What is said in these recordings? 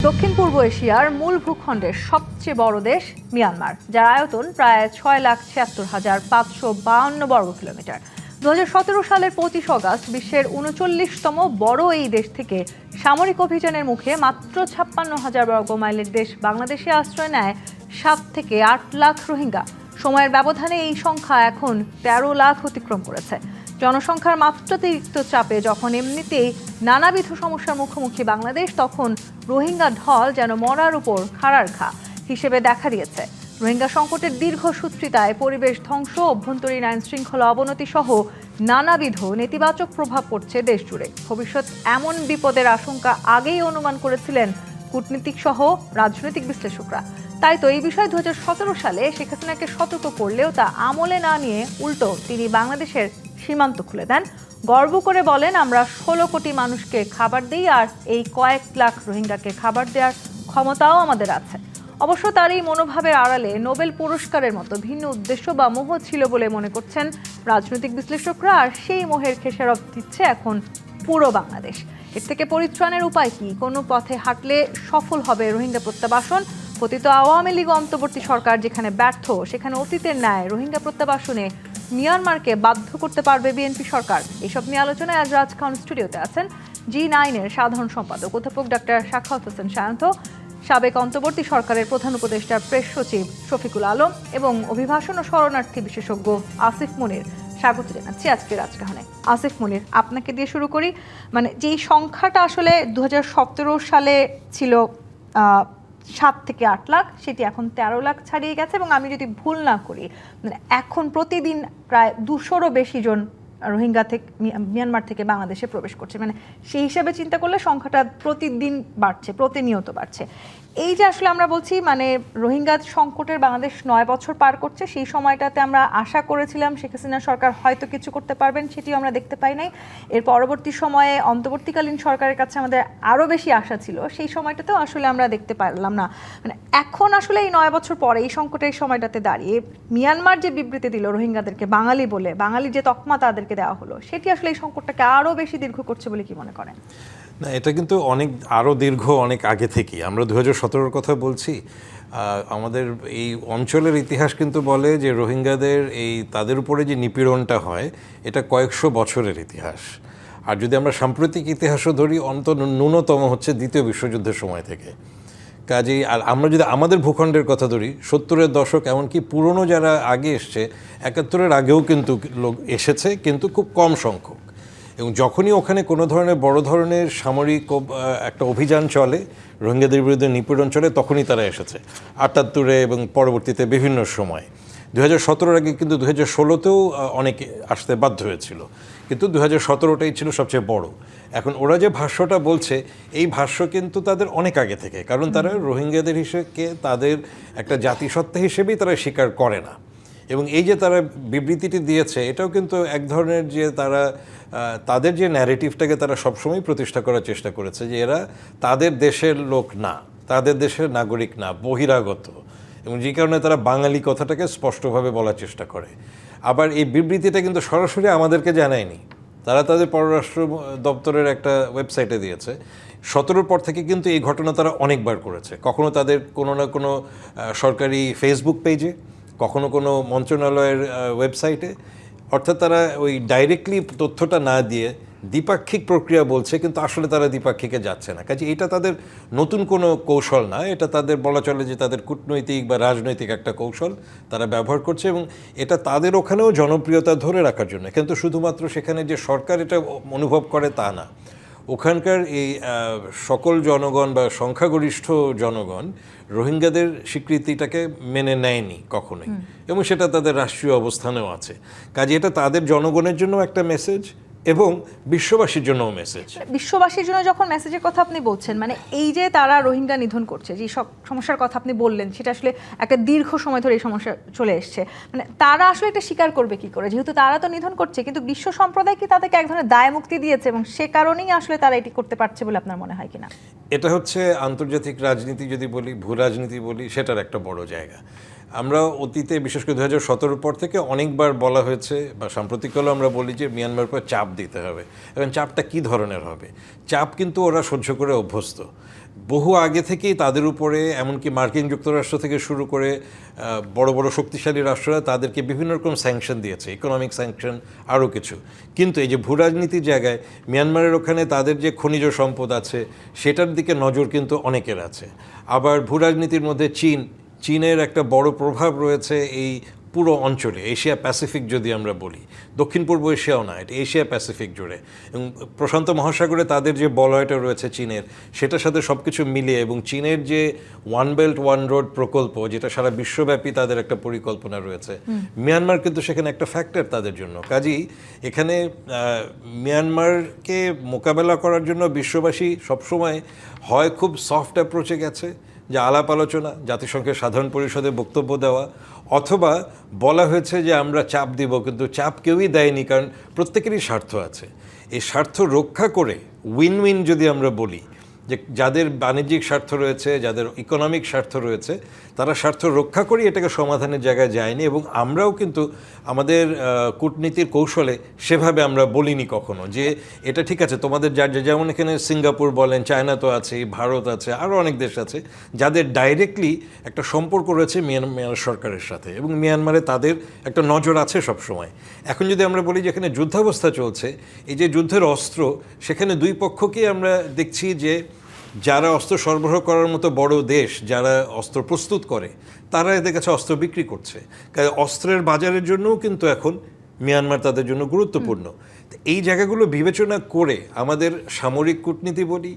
দক্ষিণ পূর্ব এশিয়ার মূল ভূখণ্ডের সবচেয়ে বড় দেশ মিয়ানমার, যার আয়তন প্রায় ৬,৭৬,৫৫২ বর্গ কিলোমিটার। ২০১৭ সালের ২৫ অগাস্ট বিশ্বের ৩৯তম বড় এই দেশ থেকে সামরিক অভিযানের মুখে মাত্র ৫৬,০০০ বর্গ মাইলের দেশ বাংলাদেশে আশ্রয় নেয় ৭ থেকে ৮ লাখ রোহিঙ্গা। সময়ের ব্যবধানে এই সংখ্যা এখন ১৩ লাখ অতিক্রম করেছে। জনসংখ্যার মাত্রাতিরিক্ত চাপে যখন এমনিতেই নানাবিধ সমস্যার মুখোমুখি বাংলাদেশ, তখন রোহিঙ্গা ঢল যেন মরার উপর খাড়ার ঘা হিসেবে দেখা দিয়েছে। রোহিঙ্গা সংকটের দীর্ঘসূত্রিতায় পরিবেশ ধ্বংস, অভ্যন্তরীণ আইন শৃঙ্খলা অবনতি সহ নানাবিধ নেতিবাচক প্রভাব পড়ছে দেশ জুড়ে। ভবিষ্যৎ এমন বিপদের আশঙ্কা আগেই অনুমান করেছিলেন কূটনীতিক সহ রাজনৈতিক বিশ্লেষকরা। তাই তো এই বিষয়ে ২০১৭ সালে শেখ হাসিনাকে সতর্ক করলেও তা আমলে না নিয়ে উল্টো তিনি বাংলাদেশের সীমান্ত খুলে দেন। গর্ব করে বলেন, আমরা ১৬ কোটি মানুষকে খাবার দিই, আর এই কয়েক লাখ রোহিঙ্গাকে খাবার দেওয়ার ক্ষমতাও আমাদের আছে। অবশ্য তার এই মনোভাবের আড়ালে নোবেল পুরস্কারের মতো ভিন্ন উদ্দেশ্য বা মোহ ছিল বলে মনে করছেন রাজনৈতিক বিশ্লেষকরা। আর সেই মোহের খেসারত দিচ্ছে এখন পুরো বাংলাদেশ। এর থেকে পরিত্রাণের উপায় কি? কোনো পথে হাঁটলে সফল হবে রোহিঙ্গা প্রত্যাবাসন? পতিত আওয়ামী লীগ অন্তর্বর্তী সরকার যেখানে ব্যর্থ, সেখানে অতীতের ন্যায় রোহিঙ্গা প্রত্যাবাসনে মিয়ানমারকে বাধ্য করতে পারবে বিএনপি সরকার? এসব নিয়ে আলোচনায় আজ রাজখান স্টুডিওতে আছেন G9-এর সাধারণ সম্পাদক অধ্যাপক ডাক্তার সাখাওয়াত হোসেন সায়ন্ত, সাবেক অন্তর্বর্তী সরকারের প্রধান উপদেষ্টা প্রেস সচিব শফিকুল আলম এবং অভিবাসন ও শরণার্থী বিশেষজ্ঞ আসিফ মুনির। স্বাগত জানাচ্ছি আজকে রাজকাহনে। আসিফ মুনির, আপনাকে দিয়ে শুরু করি। মানে যেই সংখ্যাটা আসলে ২০১৭ সালে ছিল ৭ থেকে ৮ লাখ, সেটি এখন ১৩ লাখ ছাড়িয়ে গেছে। এবং আমি যদি ভুল না করি, মানে এখন প্রতিদিন প্রায় ২০০রও বেশি জন রোহিঙ্গা থেকে মিয়ানমার থেকে বাংলাদেশে প্রবেশ করছে। মানে সেই হিসাবে চিন্তা করলে সংখ্যাটা প্রতিদিন বাড়ছে, প্রতিনিয়ত বাড়ছে। এই যে আসলে আমরা বলছি, মানে রোহিঙ্গা সংকটের বাংলাদেশ ৯ বছর পার করছে, সেই সময়টাতে আমরা আশা করেছিলাম শেখ হাসিনা সরকার হয়তো কিছু করতে পারবেন, সেটিও আমরা দেখতে পাই নাই। এর পরবর্তী সময়ে অন্তর্বর্তীকালীন সরকারের কাছে আমাদের আরও বেশি আশা ছিল, সেই সময়টাতেও আসলে আমরা দেখতে পারলাম না। মানে এখন আসলে এই ৯ বছর পরে এই সংকটের সময়টাতে দাঁড়িয়ে মিয়ানমার যে বিবৃতি দিল রোহিঙ্গাদেরকে বাঙালি বলে, বাঙালির যে তকমা তাদেরকে দেওয়া হলো, সেটি আসলে এই সংকটটাকে আরও বেশি দীর্ঘ করছে বলে কি মনে করেন? না, এটা কিন্তু আরও দীর্ঘ, অনেক আগে থেকেই আমরা ২০১৭-র কথা বলছি। আমাদের এই অঞ্চলের ইতিহাস কিন্তু বলে যে রোহিঙ্গাদের তাদের উপরে যে নিপীড়নটা হয়, এটা কয়েকশো বছরের ইতিহাস। আর যদি আমরা সাম্প্রতিক ইতিহাসও ধরি, ন্যূনতম হচ্ছে দ্বিতীয় বিশ্বযুদ্ধের সময় থেকে। কাজেই আর আমরা যদি আমাদের ভূখণ্ডের কথা ধরি, ৭০-এর দশক, এমনকি পুরনো যারা আগে এসছে, ৭১-এর আগেও কিন্তু লোক এসেছে, কিন্তু খুব কম সংখ্যক। এবং যখনই ওখানে কোনো ধরনের বড় ধরনের সামরিক একটা অভিযান চলে, রোহিঙ্গাদের বিরুদ্ধে নিপীড়ন চলে, তখনই তারা এসেছে ৭৮-এ এবং পরবর্তীতে বিভিন্ন সময়। ২০১৭-এর আগে কিন্তু ২০১৬-তেও অনেকে আসতে বাধ্য হয়েছিল, কিন্তু ২০১৭টাই ছিল সবচেয়ে বড়। এখন ওরা যে ভাষ্যটা বলছে, এই ভাষ্য কিন্তু তাদের অনেক আগে থেকে, কারণ তারা রোহিঙ্গাদের হিসেবে তাদের একটা জাতিসত্তা হিসেবেই তারা স্বীকার করে না। এবং এই যে তারা বিবৃতিটি দিয়েছে, এটাও কিন্তু এক ধরনের যে তাদের যে ন্যারেটিভটাকে তারা সবসময় প্রতিষ্ঠা করার চেষ্টা করেছে, যে এরা তাদের দেশের লোক না, তাদের দেশের নাগরিক না, বহিরাগত, এবং যে কারণে তারা বাঙালি কথাটাকে স্পষ্টভাবে বলার চেষ্টা করে। আবার এই বিবৃতিটা কিন্তু সরাসরি আমাদেরকে জানায়নি, তারা তাদের পররাষ্ট্র দপ্তরের একটা ওয়েবসাইটে দিয়েছে। ১৭-র পর থেকে কিন্তু এই ঘটনা তারা অনেকবার করেছে, কখনো তাদের কোনো না কোনো সরকারি ফেসবুক পেজে, কখনো কোনো মন্ত্রণালয়ের ওয়েবসাইটে। অর্থাৎ তারা ওই ডাইরেক্টলি তথ্যটা না দিয়ে দ্বিপাক্ষিক প্রক্রিয়া বলছে, কিন্তু আসলে তারা দ্বিপাক্ষিকে যাচ্ছে না। কাজে এটা তাদের নতুন কোনো কৌশল না, এটা তাদের বলা চলে যে তাদের কূটনৈতিক বা রাজনৈতিক একটা কৌশল তারা ব্যবহার করছে, এবং এটা তাদের ওখানেও জনপ্রিয়তা ধরে রাখার জন্য। কিন্তু শুধুমাত্র সেখানে যে সরকার এটা অনুভব করে তা না, ওখানকার এই সকল জনগণ বা সংখ্যাগরিষ্ঠ জনগণ রোহিঙ্গাদের স্বীকৃতিটাকে মেনে নেয়নি কখনোই, এবং সেটা তাদের রাষ্ট্রীয় অবস্থানেও আছে। কাজে এটা তাদের জনগণের জন্য একটা মেসেজ, এবং বিশ্ববাসীর জন্য মেসেজ। বিশ্ববাসীর জন্য যখন মেসেজের কথা আপনি বলছেন, মানে এই যে তারা রোহিঙ্গা নিধন করছে, যে সব সমস্যার কথা আপনি বললেন, সেটা আসলে একটা দীর্ঘ সময় ধরে এই সমস্যা চলে এসছে। মানে তারা আসলে এটা স্বীকার করবে কি করে, যেহেতু তারা তো নিধন করছে, কিন্তু বিশ্ব সম্প্রদায় কি তাদেরকে এক ধরনের দায় মুক্তি দিয়েছে, এবং সে কারণেই আসলে তারা এটি করতে পারছে বলে আপনার মনে হয় কিনা? এটা হচ্ছে আন্তর্জাতিক রাজনীতি যদি বলি, ভূ রাজনীতি বলি, সেটার একটা বড় জায়গা। আমরা অতীতে বিশেষ করে ২০১৭ পর থেকে অনেকবার বলা হয়েছে, বা সাম্প্রতিককালেও আমরা বলি যে মিয়ানমার পর চাপ দিতে হবে। এবং চাপটা কী ধরনের হবে? চাপ কিন্তু ওরা সহ্য করে অভ্যস্ত। বহু আগে থেকেই তাদের উপরে, এমনকি মার্কিন যুক্তরাষ্ট্র থেকে শুরু করে বড় বড় শক্তিশালী রাষ্ট্ররা তাদেরকে বিভিন্ন রকম স্যাংশন দিয়েছে, ইকোনমিক স্যাংশন, আরও কিছু। কিন্তু এই যে ভূরাজনীতির জায়গায় মিয়ানমারের ওখানে তাদের যে খনিজ সম্পদ আছে সেটার দিকে নজর কিন্তু অনেকের আছে। আবার ভূরাজনীতির মধ্যে চীনের একটা বড় প্রভাব রয়েছে এই পুরো অঞ্চলে, এশিয়া প্যাসিফিক যদি আমরা বলি, দক্ষিণ পূর্ব এশিয়াও না, এটা এশিয়া প্যাসিফিক জুড়ে, এবং প্রশান্ত মহাসাগরে তাদের যে বলয়টা রয়েছে চীনের, সেটার সাথে সব কিছু মিলিয়ে, এবং চীনের যে ওয়ান বেল্ট ওয়ান রোড প্রকল্প, যেটা সারা বিশ্বব্যাপী তাদের একটা পরিকল্পনা রয়েছে, মিয়ানমার কিন্তু সেখানে একটা ফ্যাক্টর তাদের জন্য। কাজেই এখানে মিয়ানমারকে মোকাবেলা করার জন্য বিশ্ববাসী সবসময় হয় খুব সফট অ্যাপ্রোচে গেছে, যে আলাপ আলোচনা, জাতিসংঘের সাধারণ পরিষদে বক্তব্য দেওয়া, অথবা বলা হয়েছে যে আমরা চাপ দিব, কিন্তু চাপ কেউই দেয়নি, কারণ প্রত্যেকেরই স্বার্থ আছে। এই স্বার্থ রক্ষা করে উইন উইন যদি আমরা বলি, যে যাদের বাণিজ্যিক স্বার্থ রয়েছে, যাদের ইকোনমিক স্বার্থ রয়েছে, তারা স্বার্থ রক্ষা করেই এটাকে সমাধানের জায়গায় যায়নি, এবং আমরাও কিন্তু আমাদের কূটনীতির কৌশলে সেভাবে আমরা বলিনি কখনো যে এটা ঠিক আছে তোমাদের, যেমন এখানে সিঙ্গাপুর বলেন, চায়না তো আছে, ভারত আছে, আরও অনেক দেশ আছে যাদের ডাইরেক্টলি একটা সম্পর্ক রয়েছে মিয়ানমার সরকারের সাথে, এবং মিয়ানমারে তাদের একটা নজর আছে সবসময়। এখন যদি আমরা বলি যে এখানে যুদ্ধাবস্থা চলছে, এই যে যুদ্ধের অস্ত্র, সেখানে দুই পক্ষকেই আমরা দেখছি যে যারা অস্ত্র সরবরাহ করার মতো বড় দেশ, যারা অস্ত্র প্রস্তুত করে, তারা এদের কাছে অস্ত্র বিক্রি করছে। কারণ অস্ত্রের বাজারের জন্যও কিন্তু এখন মিয়ানমার তাদের জন্য গুরুত্বপূর্ণ। এই জায়গাগুলো বিবেচনা করে আমাদের সামরিক কূটনীতি বলি,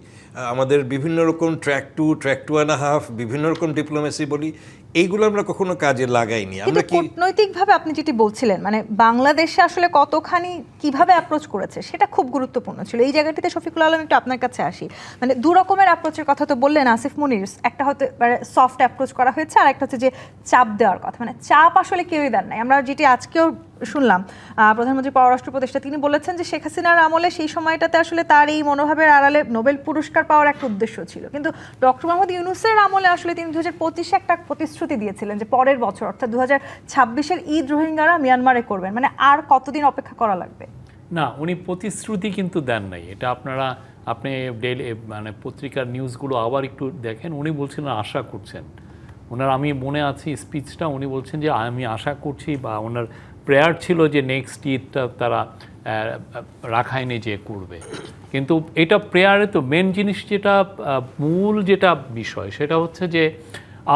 আমাদের বিভিন্ন রকম ট্র্যাক টু অ্যান্ড হাফ, বিভিন্ন রকম ডিপ্লোমেসি বলি, এইগুলো আমরা কখনো কাজে লাগাইনি। আমরা কি কূটনৈতিকভাবে আপনি যেটি বলছিলেন, মানে বাংলাদেশে আসলে কতখানি কিভাবে অ্যাপ্রোচ করেছে সেটা খুব গুরুত্বপূর্ণ ছিল। এই জায়গাটিতে শফিকুল আলম একটু আপনার কাছে আসি। মানে দু রকমের অ্যাপ্রোচের কথা তো বললেন আসিফ মুনির, একটা হতে পারে সফট অ্যাপ্রোচ করা হয়েছে, আর একটা হচ্ছে যে চাপ দেওয়ার কথা। মানে চাপ আসলে কেউই দেন নাই। আমরা যেটি আজকেও শুনলাম, প্রধানমন্ত্রী পররাষ্ট্র উপদেষ্টা তিনি বলেছেন যে শেখ হাসিনার আমলে সেই সময়টাতে আসলে তার এই মনোভাবের আড়ালে নোবেল পুরস্কার পাওয়ার একটা উদ্দেশ্য ছিল, কিন্তু ডক্টর মোহাম্মদ ইউনূসের আমলে আসলে তিনি 2025-এ একটা প্রতিশ্রুতি দিয়েছিলেন যে পরের বছর অর্থাৎ 2026-এর ঈদ রোহিঙ্গারা মিয়ানমারে করবেন। মানে আর কতদিন অপেক্ষা করা লাগবে? না, উনি প্রতিশ্রুতি কিন্তু দেন নাই। এটা আপনি ডেইলি মানে পত্রিকার নিউজগুলো আবার একটু দেখেন, উনি বলছেন আশা করছেন। ওনার আমি মনে আছে স্পিচটা, উনি বলছেন যে আমি আশা করছি, বা ওনার প্রেয়ার ছিল যে নেক্সট ঈদটা তারা রাখাইনে যে করবে। কিন্তু এটা প্রেয়ারে তো মেন জিনিস, যেটা মূল যেটা বিষয়, সেটা হচ্ছে যে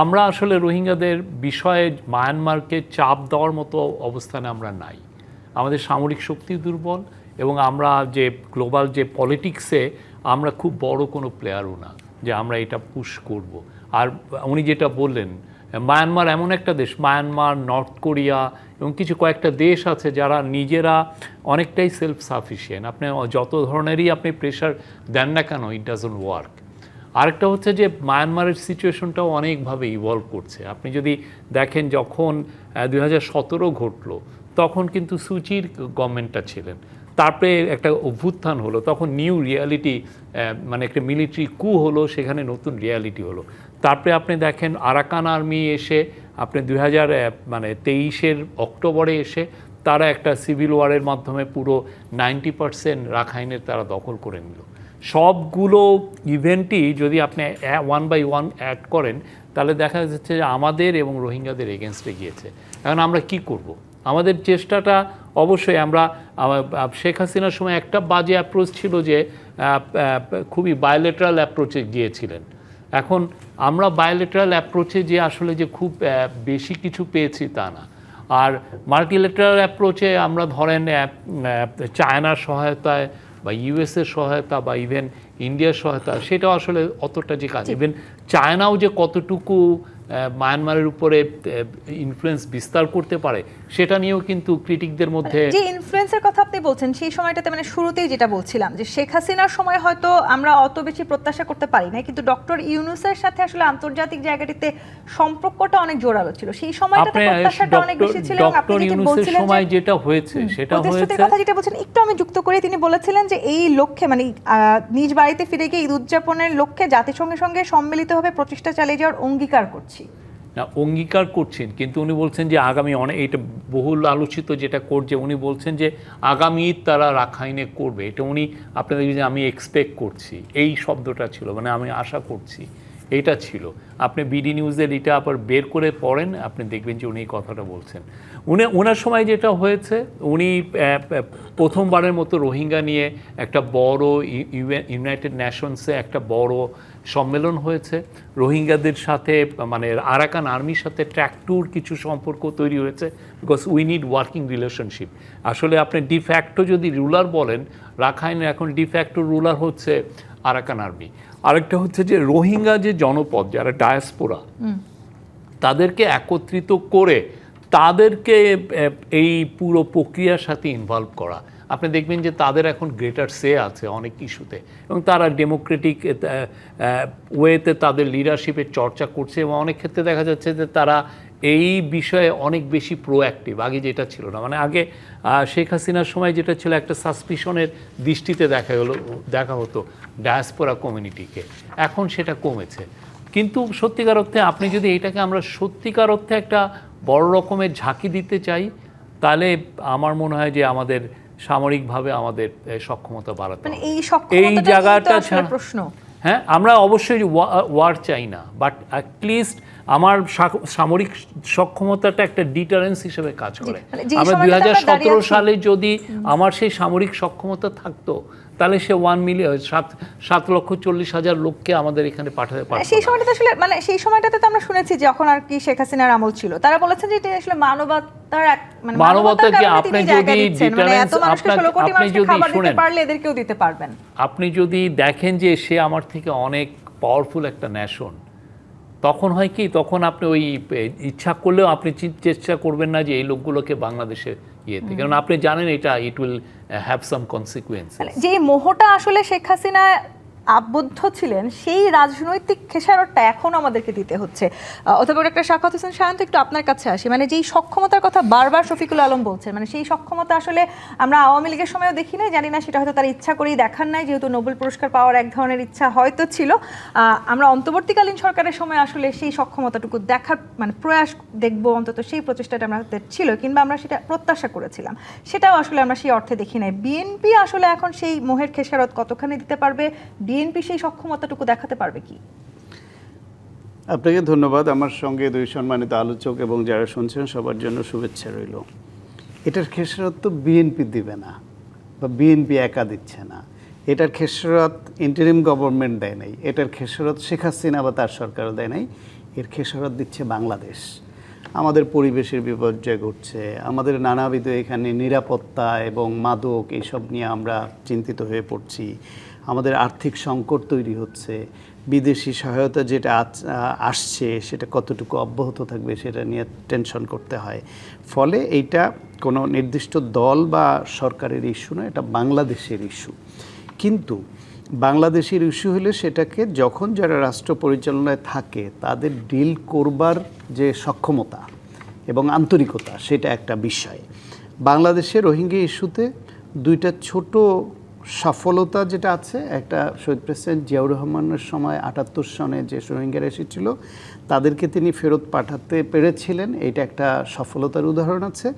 আমরা আসলে রোহিঙ্গাদের বিষয়ে মায়ানমারকে চাপ দেওয়ার মতো অবস্থানে আমরা নাই। আমাদের সামরিক শক্তি দুর্বল, এবং আমরা যে গ্লোবাল যে পলিটিক্সে আমরা খুব বড় কোনো প্লেয়ারও না যে আমরা এটা পুশ করব। আর উনি যেটা বললেন, মায়ানমার এমন একটা দেশ, মায়ানমার, নর্থ কোরিয়া এবং কয়েকটা দেশ আছে যারা নিজেরা অনেকটাই সেলফ সাফিসিয়েন্ট। আপনি যত ধরনেরই আপনি প্রেশার দেন না কেন, ইট ডাজন্ট ওয়ার্ক। আরেকটা হচ্ছে যে মায়ানমারের সিচুয়েশনটাও অনেকভাবে ইভলভ করছে। আপনি যদি দেখেন, যখন 2017 ঘটলো, তখন কিন্তু সুচির গভর্নমেন্টটা ছিলেন, তারপরে একটা অভ্যুত্থান হলো, তখন নিউ রিয়ালিটি, মানে একটা মিলিটারি কু হলো, সেখানে নতুন রিয়ালিটি হলো। তারপরে আপনি দেখেন আরাকান আর্মি এসে আপনি 2023-এর অক্টোবরে এসে তারা একটা সিভিল ওয়ারের মাধ্যমে পুরো 90% রাখাইনের তারা দখল করে নিল। সবগুলো ইভেন্টই যদি আপনি 1 বাই 1 অ্যাড করেন, তাহলে দেখা যাচ্ছে যে আমাদের এবং রোহিঙ্গাদের এগেনস্টে গিয়েছে। এখন আমরা কি করব? আমাদের চেষ্টাটা অবশ্যই, আমরা শেখ হাসিনার সময় একটা বাজে অ্যাপ্রোচ ছিল যে খুবই বায়োলেটারাল অ্যাপ্রোচে গিয়েছিলেন। এখন আমরা বায়োলেটারাল অ্যাপ্রোচে যে আসলে যে খুব বেশি কিছু পেয়েছি তা না। আর মাল্টিলেটারাল অ্যাপ্রোচে আমরা ধরেন চায়নার সহায়তায় বা ইউএসের সহায়তা বা ইভেন ইন্ডিয়ার সহায়তা, সেটাও আসলে অতটা যে কাজ, ইভেন চায়নাও যে কতটুকু মায়ানমারের উপরে ইনফ্লুয়েন্স বিস্তার করতে পারে, সেটা নিয়েও কিন্তু ক্রিটিকদের মধ্যে যে ইনফ্লুয়েন্সের কথা আপনি বলছেন, সেই সময়টাতে মানে শুরুতেই যেটা বলছিলাম যে শেখ হাসিনার সময় হয়তো আমরা অত বেশি প্রত্যাশা করতে পারি না, কিন্তু ডক্টর ইউনূসের সাথে আসলে আন্তর্জাতিক জায়গাটিতে সম্পর্কটা অনেক জোরালো ছিল। সেই সময়টাতে প্রত্যাশাটা অনেক বেশি ছিল। এবং আপনি যেটা বলছিলেন সময় যেটা হয়েছে সেটা হয়েছে, কথা যেটা বলছেন একটু আমি যুক্ত করে, তিনি বলেছিলেন যে এই লক্ষ্যে মানে নিজ বাড়িতে ফিরে গিয়ে ঈদ উদযাপনের লক্ষ্যে জাতিসংঘের সঙ্গে সম্মিলিতভাবে প্রচেষ্টা চালিয়ে যাওয়ার অঙ্গীকার করছি। না অঙ্গীকার করছেন, কিন্তু উনি বলছেন যে আগামী এটা বহুল আলোচিত যেটা করছে, উনি বলছেন যে আগামী ঈদ তারা রাখাইনে করবে। এটা উনি আপনাদের যে আমি এক্সপেক্ট করছি এই শব্দটা ছিল, মানে আমি আশা করছি এটা ছিল। আপনি বিডি নিউজের এটা আবার বের করে পড়েন, আপনি দেখবেন যে উনি এই কথাটা বলছেন। ওনার সময় যেটা হয়েছে, উনি প্রথমবারের মতো রোহিঙ্গা নিয়ে একটা বড় ইউনাইটেড নেশনসে একটা বড় সম্মেলন হয়েছে। রোহিঙ্গাদের সাথে মানে আরাকান আর্মির সাথে ট্র্যাক্টুর কিছু সম্পর্ক তৈরি হয়েছে, because we need working relationship. আসলে আপনি ডিফ্যাক্টো যদি রুলার বলেন, রাখাইনের এখন ডিফ্যাক্টো রুলার হচ্ছে আরাকান আর্মি। আরেকটা হচ্ছে যে রোহিঙ্গা যে জনপদ যারা ডায়াসপোরা, তাদেরকে একত্রিত করে তাদেরকে এই পুরো প্রক্রিয়ার সাথে ইনভলভ করা। আপনি দেখবেন যে তাদের এখন গ্রেটার সে আছে অনেক ইস্যুতে, এবং তারা ডেমোক্রেটিক ওয়েতে তাদের লিডারশিপের চর্চা করছে, এবং অনেক ক্ষেত্রে দেখা যাচ্ছে যে তারা এই বিষয়ে অনেক বেশি প্রোঅ্যাক্টিভ, আগে যেটা ছিল না। মানে আগে শেখ হাসিনার সময় যেটা ছিল একটা সাসপিশনের দৃষ্টিতে দেখা হতো ডায়াসপোরা কমিউনিটিকে, এখন সেটা কমেছে। কিন্তু সত্যিকার অর্থে আপনি যদি এটাকে আমরা সত্যিকার অর্থে একটা বড় রকমের ঝাঁকি দিতে চাই, তাহলে আমার মনে হয় যে আমাদের সামরিকভাবে আমাদের সক্ষমতা বাড়াতে হবে। এই জায়গাটা প্রশ্ন, হ্যাঁ, আমরা অবশ্যই ওয়ার চাই না, বাট অ্যাটলিস্ট আমার সামরিক সক্ষমতাটা একটা ডিটারেন্স হিসেবে কাজ করে। আমরা 2017 সালে যদি আমার সেই সামরিক সক্ষমতা থাকতো, তাহলে সে 7,40,000 লোককে আমাদের এখানে পাঠাতে পারত। সেই সময়টাতে আসলে মানে সেই সময়টাতে তো আমরা শুনেছি যখন আর কি শেখ হাসিনার আমল ছিল, তারা বলেছেন যে এটা আসলে মানবতাকে আপনি যদি ডিটারেন্স, আপনি যদি শুনেন, পারলে এদেরকেও দিতে পারবেন। আপনি যদি দেখেন যে সে আমার থেকে অনেক পাওয়ারফুল একটা নেশন, তখন হয় কি, তখন আপনি ওই ইচ্ছা করলেও আপনি চেষ্টা করবেন না যে এই লোকগুলোকে বাংলাদেশে ইয়েতে, কারণ আপনি জানেন এটা it will have some consequences. যে মোহটা আসলে শেখ হাসিনা আবদ্ধ ছিলেন, সেই রাজনৈতিক খেসারতটা এখন আমাদেরকে দিতে হচ্ছে। অথবা একটা সাখাওয়াত হোসেন শায়ন, একটু আপনার কাছে আসি। মানে যেই সক্ষমতার কথা বারবার শফিকুল আলম বলছেন, মানে সেই সক্ষমতা আসলে আমরা আওয়ামী লীগের সময়ও দেখি নাই, জানি না সেটা হয়তো তার ইচ্ছা করেই দেখান নাই, যেহেতু নোবেল পুরস্কার পাওয়ার এক ধরনের ইচ্ছা হয়তো ছিল। আমরা অন্তর্বর্তীকালীন সরকারের সময় আসলে সেই সক্ষমতাটুকু দেখার মানে প্রয়াস দেখবো, অন্তত সেই প্রচেষ্টাটা আমাদের ছিল, কিংবা আমরা সেটা প্রত্যাশা করেছিলাম, সেটাও আসলে আমরা সেই অর্থে দেখি নাই। বিএনপি আসলে এখন সেই মোহের খেসারত কতখানি দিতে পারবে, বিএনপি সেই সক্ষমতাটুকু দেখাতে পারবে কি? আপনাকে ধন্যবাদ। আমার সঙ্গে দুই সম্মানিত আলোচক এবং যারা শুনছেন সবার জন্য শুভেচ্ছা রইল। এটার খেসারত তো বিএনপি দিবে না, বা বিএনপি একা দিচ্ছে না। এটার খেসারত ইন্টারিম গভর্নমেন্ট দেয় নাই, এটার খেসারত শেখ হাসিনা বা তার সরকারও দেয় নাই। এর খেসারত দিচ্ছে বাংলাদেশ। আমাদের পরিবেশের বিপর্যয় ঘটছে, আমাদের নানাবিধ এখানে নিরাপত্তা এবং মাদক এইসব নিয়ে আমরা চিন্তিত হয়ে পড়ছি, আমাদের আর্থিক সংকট তৈরি হচ্ছে, বিদেশি সহায়তা যেটা আসছে সেটা কতটুকু অব্যাহত থাকবে সেটা নিয়ে টেনশন করতে হয়। ফলে এইটা কোনো নির্দিষ্ট দল বা সরকারের ইস্যু নয়, এটা বাংলাদেশের ইস্যু। কিন্তু বাংলাদেশের ইস্যু হলে সেটাকে যখন যারা রাষ্ট্র পরিচালনায় থাকে তাদের ডিল করবার যে সক্ষমতা এবং আন্তরিকতা, সেটা একটা বিষয়। বাংলাদেশের রোহিঙ্গা ইস্যুতে দুইটা ছোট সফলতা যেটা আছে, একটা শহীদ প্রেসিডেন্ট জিয়াউর রহমানের সময় 78 সনে যে রোহিঙ্গারা এসেছিল তাদেরকে তিনি ফেরত পাঠাতে পেরেছিলেন, এটা একটা সফলতার উদাহরণ আছে।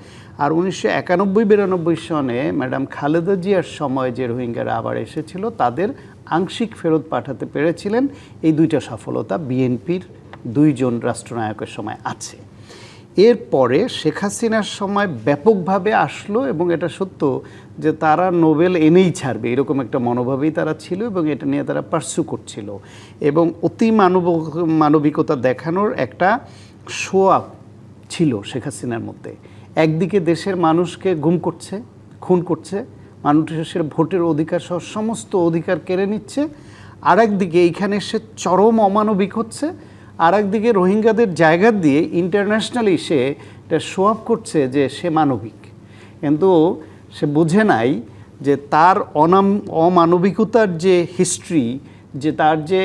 আর 1991-92 সনে ম্যাডাম খালেদা জিয়ার সময় যে রোহিঙ্গারা আবার এসেছিল তাদের আংশিক ফেরত পাঠাতে পেরেছিলেন। এই দুইটা সফলতা বিএনপির দুইজন রাষ্ট্রনায়কের সময় আছে। এরপরে শেখ হাসিনার সময় ব্যাপকভাবে আসলো, এবং এটা সত্য যে তারা নোবেল এনেই ছাড়বে এরকম একটা মনোভাবেই তারা ছিল, এবং এটা নিয়ে তারা পার্সু করছিল, এবং অতি মানবিকতা দেখানোর একটা শো আপ ছিল শেখ হাসিনার মধ্যে। একদিকে দেশের মানুষকে গুম করছে, খুন করছে, মানুষের ভোটের অধিকার সহ সমস্ত অধিকার কেড়ে নিচ্ছে, আর একদিকে এইখানে সে চরম অমানবিক হচ্ছে, আর একদিকে রোহিঙ্গাদের জায়গা দিয়ে ইন্টারন্যাশনালি সে এটা শো আপ করছে যে সে মানবিক। কিন্তু সে বুঝে নাই যে তার অমানবিকতার যে হিস্ট্রি, যে তার যে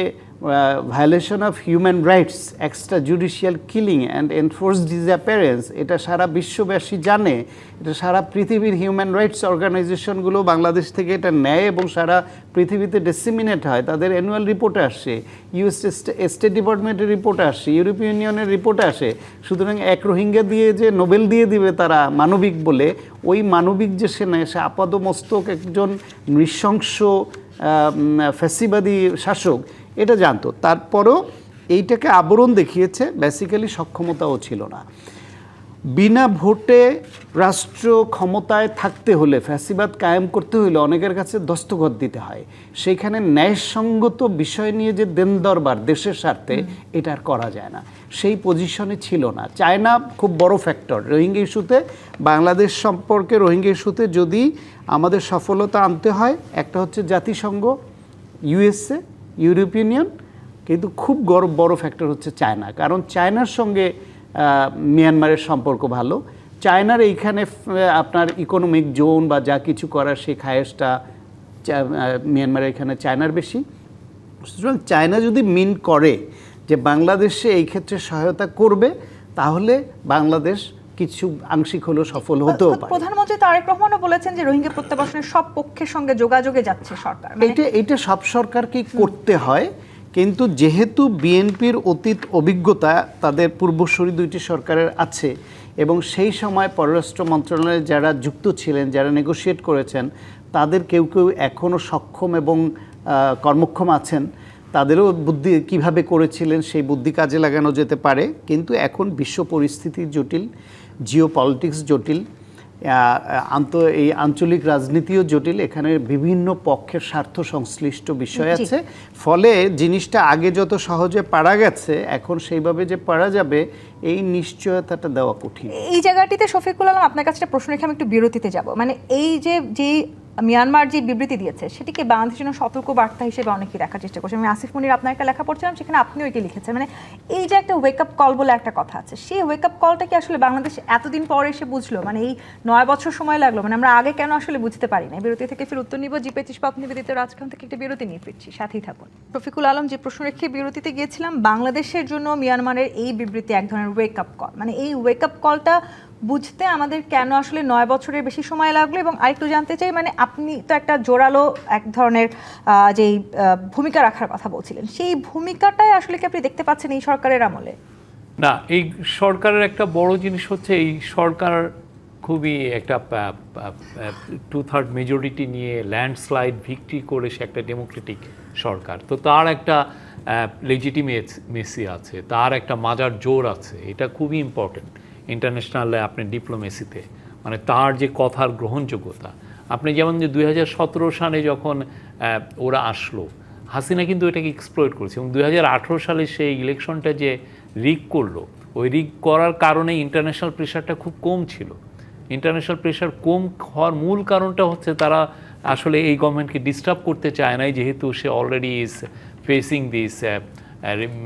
violation of human rights, extra judicial killing and enforce disappearance, এটা সারা বিশ্ববাসী জানে, এটা সারা পৃথিবীর হিউম্যান রাইটস অর্গানাইজেশনগুলো বাংলাদেশ থেকে এটা নেয় এবং সারা পৃথিবীতে ডিসিমিনেট হয়। তাদের অ্যানুয়াল রিপোর্টে আসে, ইউএস স্টেট ডিপার্টমেন্টের রিপোর্টে আসে, ইউরোপীয় ইউনিয়নের রিপোর্টে আসে। সুতরাং এক রোহিঙ্গা দিয়ে যে নোবেল দিয়ে দিবে তারা মানবিক বলে, ওই মানবিক যে সেনা, সে আপাদমস্তক একজন নৃশংস ফ্যাসিবাদী শাসক, এটা জানতো। তারপরও এইটাকে আবরণ দেখিয়েছে, বেসিক্যালি সক্ষমতাও ছিল না। বিনা ভোটে রাষ্ট্র ক্ষমতায় থাকতে হলে, ফ্যাসিবাদ কায়েম করতে হলে অনেকের কাছে দস্তখত দিতে হয়। সেইখানে ন্যায়সঙ্গত বিষয় নিয়ে যে দেন দরবার দেশের স্বার্থে, এটা আর করা যায় না, সেই পজিশনে ছিল না। চায়না খুব বড় ফ্যাক্টর রোহিঙ্গা ইস্যুতে। বাংলাদেশ সম্পর্কে রোহিঙ্গা ইস্যুতে যদি আমাদের সফলতা আনতে হয়, একটা হচ্ছে জাতিসংঘ, ইউএসএ, ইউরোপিয়ান ইউনিয়ন, কিন্তু খুব বড় ফ্যাক্টর হচ্ছে চায়না। কারণ চায়নার সঙ্গে মিয়ানমারের সম্পর্ক ভালো। চায়নার এইখানে আপনার ইকোনমিক জোন বা যা কিছু করার সেই খায়েশটা মিয়ানমারের এখানে চায়নার বেশি। সুতরাং চায়না যদি মিন করে যে বাংলাদেশে এই ক্ষেত্রে সহায়তা করবে, তাহলে বাংলাদেশ কিছু আংশিক হলেও সফল হতেও পারে। প্রধানমন্ত্রী তারেক রহমানও বলেছেন যে রোহিঙ্গা প্রত্যাবাসনের সব পক্ষের সঙ্গে যোগাযোগে যাচ্ছে সরকার। এটা সব সরকারকেই করতে হয়, কিন্তু যেহেতু বিএনপির অতীত অভিজ্ঞতা তাদের পূর্বসূরি দুইটি সরকারের আছে, এবং সেই সময় পররাষ্ট্র মন্ত্রণালয়ে যারা যুক্ত ছিলেন, যারা নেগোশিয়েট করেছেন, তাদের কেউ কেউ এখনও সক্ষম এবং কর্মক্ষম আছেন। তাদেরও বুদ্ধি কিভাবে করেছিলেন সেই বুদ্ধি কাজে লাগানো যেতে পারে। কিন্তু এখন বিশ্ব পরিস্থিতি জটিল, জিও পলিটিক্স জটিল, এই আঞ্চলিক রাজনীতিও জটিল, এখানে বিভিন্ন পক্ষের স্বার্থ সংশ্লিষ্ট বিষয় আছে। ফলে জিনিসটা আগে যত সহজে পারা গেছে, এখন সেইভাবে যে পারা যাবে এই নিশ্চয়তাটা দেওয়া কঠিন। এই জায়গাটিতে শফিকুল আলম, আপনার কাছে প্রশ্ন রেখে আমি একটু বিরতিতে যাব। মানে এই যে মিয়ানমার যে বিবৃতি দিয়েছে, সেটিকে বাংলাদেশের জন্য সতর্ক বার্তা হিসেবে অনেকেই দেখার চেষ্টা করছে। আমি আসিফ মুনির আপনার একটা লেখা পড়ছিলাম, সেখানে আপনিও এটি লিখেছেন। মানে এই যে একটা ওয়েক আপ কল বলে একটা কথা আছে, সেই ওয়েক আপ কলটা কি আসলে বাংলাদেশ এতদিন পরে এসে বুঝলো? মানে এই 9 বছর সময় লাগলো, মানে আমরা আগে কেন আসলে বুঝতে পারি না? বিরতি থেকে ফির উত্তর নিব। জিপে ইস্পাত নিবেদিত রাজখান থেকে একটা বিরতি নিয়ে ফিরছি, সাথেই থাকুন। শফিকুল আলম, যে প্রশ্ন রেখে বিরতিতে গিয়েছিলাম, বাংলাদেশের জন্য মিয়ানমারের এই বিবৃতি এক ধরনের ওয়েক আপ কল। মানে এই ওয়েক আপ কলটা বুঝতে আমাদের কেন আসলে 9 বছরের বেশি সময় লাগলো? এবং আরেকটু জানতে চাই, মানে আপনি তো একটা জোরালো এক ধরনের যেই ভূমিকা রাখার কথা বলছিলেন, সেই ভূমিকাটাই আসলে কি আপনি দেখতে পাচ্ছেন এই সরকারের আমলে? না, এই সরকারের একটা বড় জিনিস হচ্ছে এই সরকার খুবই একটা 2/3 মেজরিটি নিয়ে ল্যান্ডস্লাইড ভিক্টরি করে সে একটা ডেমোক্রেটিক সরকার। তো তার একটা লেজিটিমেসি আছে, তার একটা মাজার জোর আছে। এটা খুবই ইম্পর্টেন্ট ইন্টারন্যাশনাল আপনি ডিপ্লোমেসিতে, মানে তার যে কথার গ্রহণযোগ্যতা। আপনি যেমন যে 2017 সালে যখন ওরা আসলো, হাসিনা কিন্তু এটাকে এক্সপ্লয়েট করেছে, এবং 2018 সালে সেই ইলেকশনটা যে রিগ করলো, ওই রিগ করার কারণে ইন্টারন্যাশনাল প্রেশারটা খুব কম ছিল। ইন্টারন্যাশনাল প্রেশার কম হওয়ার মূল কারণটা হচ্ছে তারা আসলে এই গভর্নমেন্টকে ডিস্টার্ব করতে চায় নাই, যেহেতু সে already is facing this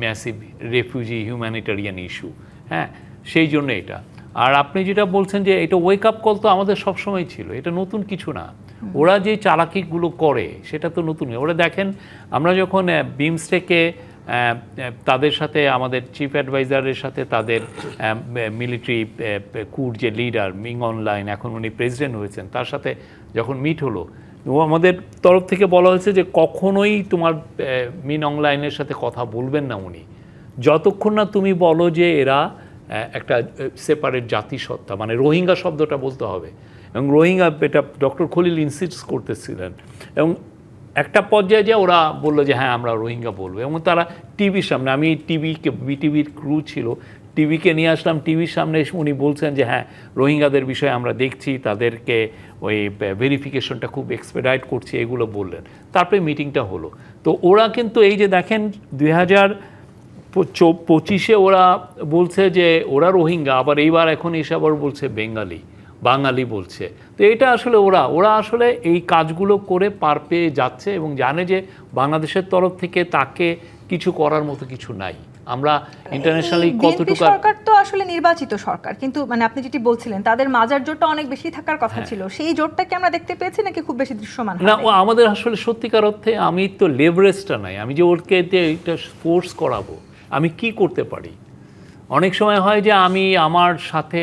massive refugee humanitarian issue. হ্যাঁ, সেই জন্য এটা। আর আপনি যেটা বলছেন যে এটা ওয়েক আপ কল, তো আমাদের সবসময় ছিল, এটা নতুন কিছু না। ওরা যে চালাকিগুলো করে সেটা তো নতুন। ওরা দেখেন, আমরা যখন বিমস্টেকে তাদের সাথে, আমাদের চিফ অ্যাডভাইজারের সাথে তাদের মিলিটারি কুর যে লিডার মিং অনলাইন, এখন উনি প্রেসিডেন্ট হয়েছেন, তার সাথে যখন মিট হলো, ও আমাদের তরফ থেকে বলা হয়েছে যে কখনোই তোমার মিন অনলাইনের সাথে কথা বলবেন না উনি, যতক্ষণ না তুমি বলো যে এরা একটা সেপারেট জাতিসত্তা, মানে রোহিঙ্গা শব্দটা বলতে হবে। এবং রোহিঙ্গা, এটা ডক্টর খলিল ইনসিস্ট করতেছিলেন, এবং একটা পর্যায়ে যে ওরা বললো যে হ্যাঁ আমরা রোহিঙ্গা বলবো। এবং তারা টিভির সামনে, আমি বিটিভির ক্রু ছিল, টিভিকে নিয়ে আসলাম, টিভির সামনে এসে উনি বলছেন যে হ্যাঁ রোহিঙ্গাদের বিষয়ে আমরা দেখছি, তাদেরকে ওই ভেরিফিকেশনটা খুব এক্সপেডাইট করছি, এগুলো বললেন। তারপরে মিটিংটা হলো। তো ওরা কিন্তু এই যে দেখেন 2025-এ ওরা বলছে যে ওরা রোহিঙ্গা, আবার এইবার এখন এসে আবার বলছে বাঙালি বলছে। তো এটা আসলে ওরা আসলে এই কাজগুলো করে পার পেয়ে যাচ্ছে, এবং জানে যে বাংলাদেশের তরফ থেকে তাকে কিছু করার মতো কিছু নাই। আমরা ইন্টারন্যাশনালি বিএনপি কতটুকু সরকার তো আসলে নির্বাচিত সরকার, কিন্তু মানে আপনি যেটি বলছিলেন তাদের মাজার জোটটা অনেক বেশি থাকার কথা ছিল, সেই জোটটা কি আমরা দেখতে পেয়েছি নাকি খুব বেশি দৃশ্যমান না, হবে? ও আমাদের আসলে সত্যিকার অর্থে আমি তো লেভারেজটা নাই, আমি যে ওরকে এটা ফোর্স করাবো, আমি কি করতে পারি? অনেক সময় হয় যে আমি আমার সাথে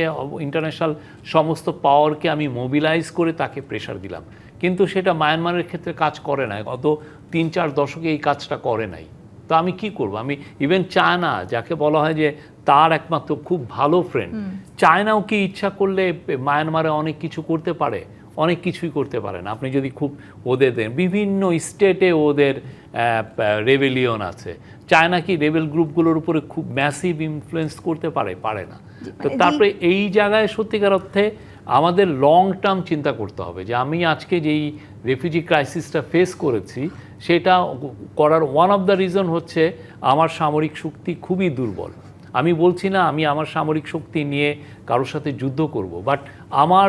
ইন্টারন্যাশনাল সমস্ত পাওয়ারকে আমি মোবিলাইজ করে তাকে প্রেশার দিলাম, কিন্তু সেটা মায়ানমারের ক্ষেত্রে কাজ করে না, গত 3-4 দশকে এই কাজটা করে নাই। তো আমি কি করব? আমি ইভেন চায়না, যাকে বলা হয় যে তার একমাত্র খুব ভালো ফ্রেন্ড, চায়নাও কি ইচ্ছা করলে মায়ানমারে অনেক কিছু করতে পারে? অনেক কিছুই করতে পারে না। আপনি যদি খুব ওদের দেন, বিভিন্ন স্টেটে ওদের রেবেলিয়ন আছে। চায়না কি রেবেল গ্রুপগুলোর উপরে খুব ম্যাসিভ ইনফ্লুয়েন্স করতে পারে? পারে না। তো তারপরে এই জায়গায় সত্যিকার অর্থে আমাদের লং টার্ম চিন্তা করতে হবে যে আমি আজকে যেই রেফিউজি ক্রাইসিসটা ফেস করেছি সেটা করার ওয়ান অফ দ্য রিজন হচ্ছে আমার সামরিক শক্তি খুবই দুর্বল। আমি বলছি না আমি আমার সামরিক শক্তি নিয়ে কারোর সাথে যুদ্ধ করব, বাট আমার